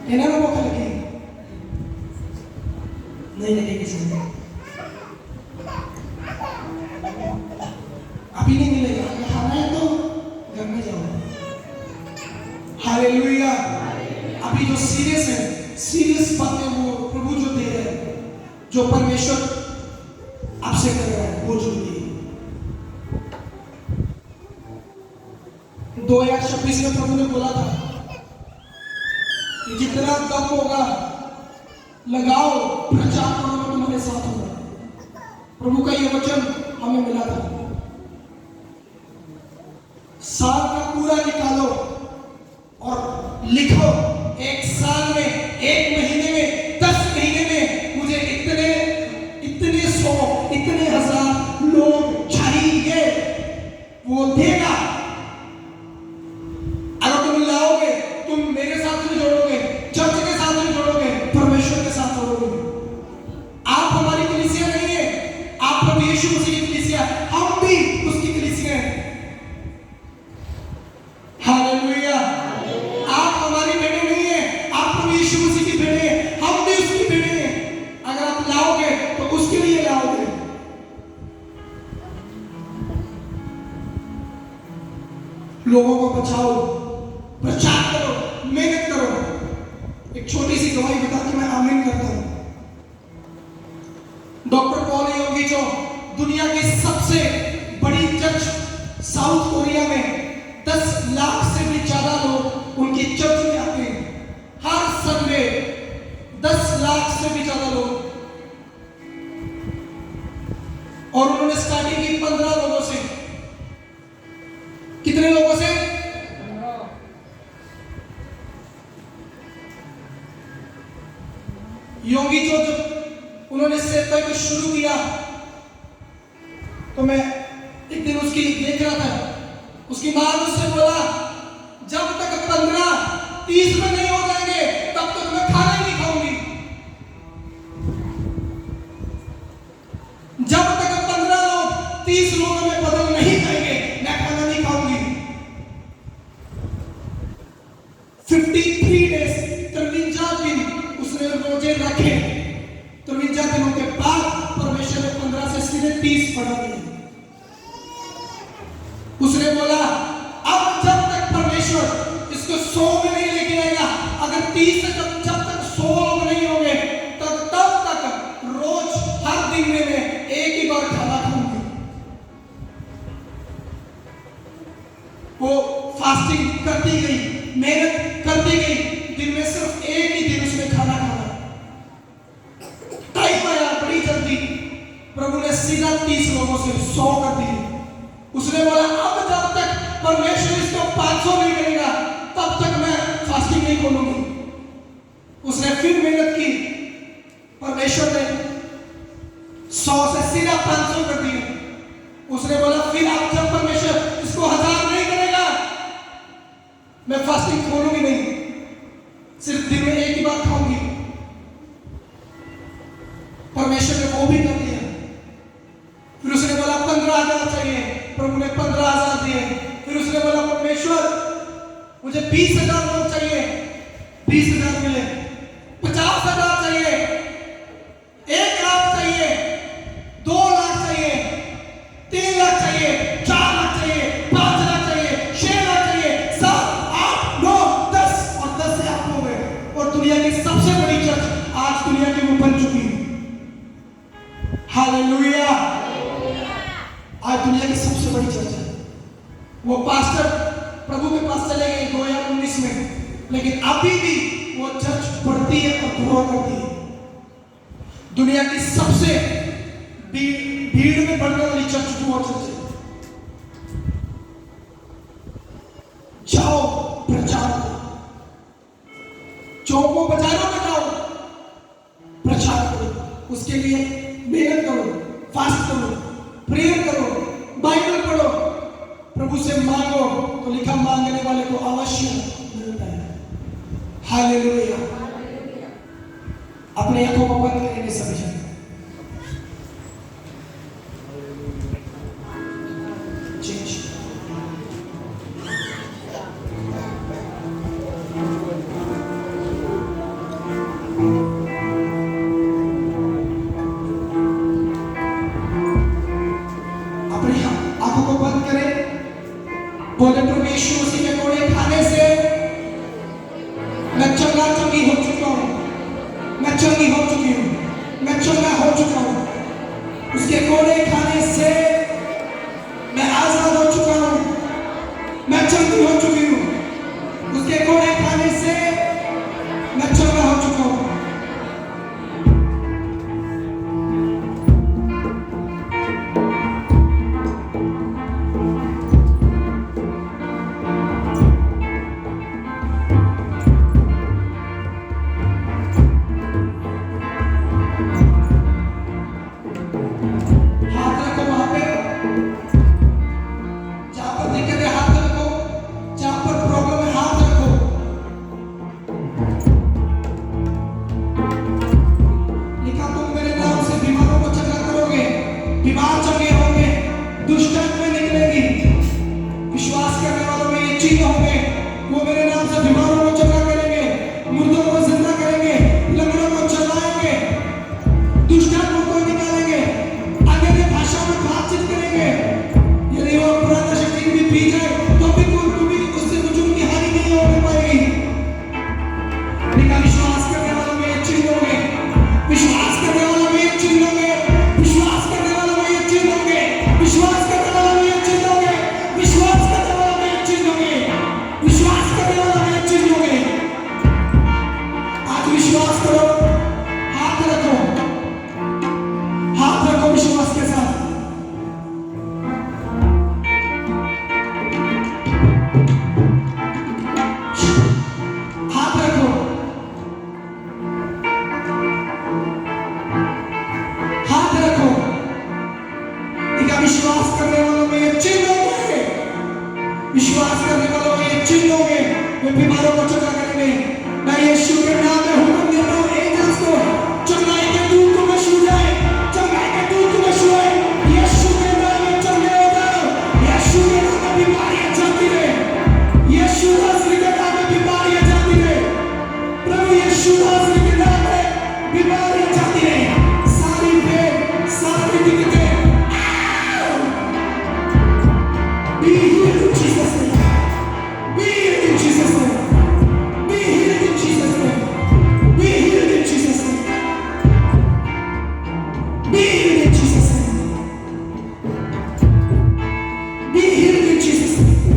इन्हें भूख लगी? नहीं लगी किसी को। अभी नहीं मिलेगा, अगर खाना है तो घर में जाओ। हालेलुया। अभी जो सीरियस है, सीरियस बातें वो प्रभु जो दे रहे हैं, जो परमेश्वर आपसे कर रहा है, वो जो दे 2026 में प्रभु ने बोला था कि जितना दम होगा लगाओ, प्रचार करो, मैं तुम्हारे साथ हूँ। प्रभु का ये वचन हमें मिला था। साल का पूरा निकालो और लिखो, एक साल में, एक महीने में, 10 महीने में मुझे इतने 100, इतने 1000 लोग चाहिए, वो देगा। अगर तुम लाओगे, तुम मेरे साथ नहीं जोड़ोगे, चर्च के साथ नहीं जोड़ोगे, परमेश्वर के साथ जोड़ोगे। आप हमारी कलीसिया नहीं है, आप प्रभु यीशु मसीह की कलीसिया, हम भी उसकी कलीसिया हैं। हालेलुया। आप हमारी बेटे नहीं है, आप प्रभु यीशु मसीह की बेटे हैं, हम भी उसकी बेटे हैं। अगर आप लाओगे तो उसके लिए लाओगे। लोगों को बचाओ, प्रचार करो, मेहनत करो। एक छोटी सी गवाही बता के मैं आमीन करता हूं। डॉक्टर पॉल योगी जो दुनिया की सबसे बड़ी चर्च साउथ कोरिया में 10 लाख से भी ज्यादा लोग उनकी चर्च में आते हैं हर संडे। 10 लाख से भी ज्यादा लोग, और उन्होंने स्टार्टिंग की 15 लोगों से। कितने लोगों से? योगी जो जब उन्होंने सेवा को शुरू किया तो मैं एक दिन उसकी देख रहा था, उसकी मां ने उससे बोला, जब तक 15-30 में नहीं हो जाएंगे तब तक मैं खाना ही नहीं खाऊंगी। जब तक 15 लोग 30 लोगों में बदल नहीं जाएंगे मैं खाना नहीं खाऊंगी। 53 डेज, 53 दिन उसने रोजे रखे। 53 दिनों के बाद परमेश्वर ने 15 से सीधे 30 बढ़ा दिए। उसने बोला, अब जब तक परमेश्वर इसको 100 में नहीं लेके आएगा, अगर 30 से जब तक 100 लोग नहीं होंगे तब तक रोज हर दिन में मैं एक ही बार खाना खाऊंगी। वो फास्टिंग करती गई, मेहनत करती गई, दिन में सिर्फ एक ही दिन उसने खाना खाना। टाइम आया बड़ी जल्दी, प्रभु ने सीधा 30 लोगों से 100 कर दिए। उसने बोला, अब जब तक परमेश्वर इसको 500 नहीं करेगा तब तक मैं फास्टिंग नहीं खोलूंगी। उसने फिर मेहनत की, परमेश्वर ने 100 से सीधा 500 कर दिए। उसने बोला, फिर अब जब परमेश्वर इसको 1000 नहीं करेगा मैं फास्टिंग खोलूंगी नहीं, सिर्फ दिन में एक ही बार खाऊंगी। परमेश्वर ने वो भी कर दिया। फिर उसने बोला 15,000 चाहिए, प्रभु ने 15,000 दिए। फिर उसने बोला, परमेश्वर मुझे 20,000 लोग चाहिए, 20,000 मिले। 50,000 चाहिए, 1 लाख चाहिए, 2 लाख चाहिए, 3 लाख चाहिए, 4 लाख चाहिए, 5 लाख चाहिए, 6 लाख चाहिए, 7, 8, 9, 10 और 10 से आप हो गए। और दुनिया की सबसे बड़ी चर्च आज दुनिया की वो बन चुकी है। हालेलुया। आज दुनिया की सबसे बड़ी चर्च है। वो पास्टर प्रभु के पास चले गए 2019 में, लेकिन अभी भी वो चर्च बढ़ती है और ग्रो करती है। दुनिया की सबसे भीड़ में बढ़ने वाली चर्च वो चर्च है। जाओ, प्रचार करो, चौकों बाजारों में जाओ, प्रचार करो। उसके लिए मेहनत करो, फास्ट करो, प्रेयर करो, बाइबल पढ़ो, प्रभु से मांगो, तो लिखा मांगने वाले को अवश्य मिलता है। हालेलुया। अपने आंखों को बंद करेंगे सभी जन। चंगी हो चुकी हूँ, उसके घोड़े खाने से मैं चंगा हो चुका हूँ। हाथ रखो वहां पे जहां पर दिक्कत है, हाथ रखो जहां पर प्रॉब्लम है, हाथ रखो। लिखा तुम मेरे नाम से बीमारों को चंगा करोगे, बीमार चंगे होंगे, दुष्ट आत्माएं निकलेगी। विश्वास करने वालों में ये चिन्ह होंगे, वो मेरे नाम से बीमारों को चंगा करेंगे, मुर्दों को जिंदा करेंगे, लंगड़ों को चलाएंगे, दुष्ट आत्माओं को निकालेंगे, अन्य भाषा में बातचीत करेंगे। यदि वो पुराना शक्ति भी पी जाए तो भी तुम्हें उससे कुछ उनकी हानि नहीं होने पाएगी। लेकिन विश्वास करने वालों में ये चिन्ह होंगे, विश्वास करने वालों में ये चिन्ह होंगे, विश्वास करने वालों में ये चिन्ह होंगे, विश्वास करने वालों में ये चिन्ह होंगे, विश्वास करने वालों में ये चिन्ह होंगे, विश्वास करने वालों में ये चिन्ह होंगे। आज विश्वास करो, हाथ रखो, हाथ रखो विश्वास के साथ। हाथ रखो, हाथ रखो। इनका विश्वास करने वालों में ये चिन्ह होंगे, विश्वास करने वालों में ये चिन्ह होंगे, वे बीमारों को चंगा करेंगे। मैं यीशु के नाम में हुक्म देता हूँ, एंजल्स को चंगाई के दूत को मैं छू जाए, चंगाई के दूत को मैं छुए। यीशु के नाम में चंगे हो जाओ, यीशु के नाम में बीमारियां जाती रहे, यीशु नासरी के नाम में बीमारियां जाती रहे, प्रभु यीशु नासरी के नाम में बीमारियां जाती रहे, सारी भेद, सारी दिक्कतें be healed in Jesus' name, be healed in Jesus' name, be healed in Jesus' name, be healed in Jesus' name, be healed in Jesus' name, be healed in Jesus' name,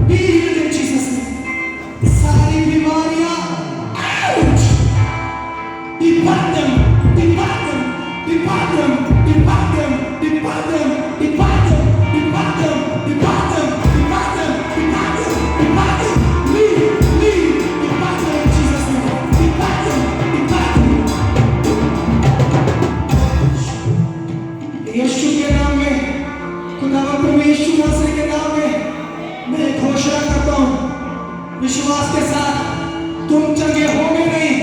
be healed in Jesus' name. सारी बीमारियां out, depart them, depart them, depart them, depart them, depart them, depart them, depart them, depart them, depart them, depart them, depart them, leave, leave, depart them in Jesus' name, depart them, depart them. यीशु के नाम में, खुदावंद प्रभु यीशु मसीह के नाम में मैं घोषणा करता हूँ, विश्वास के साथ तुम चंगे होंगे नहीं,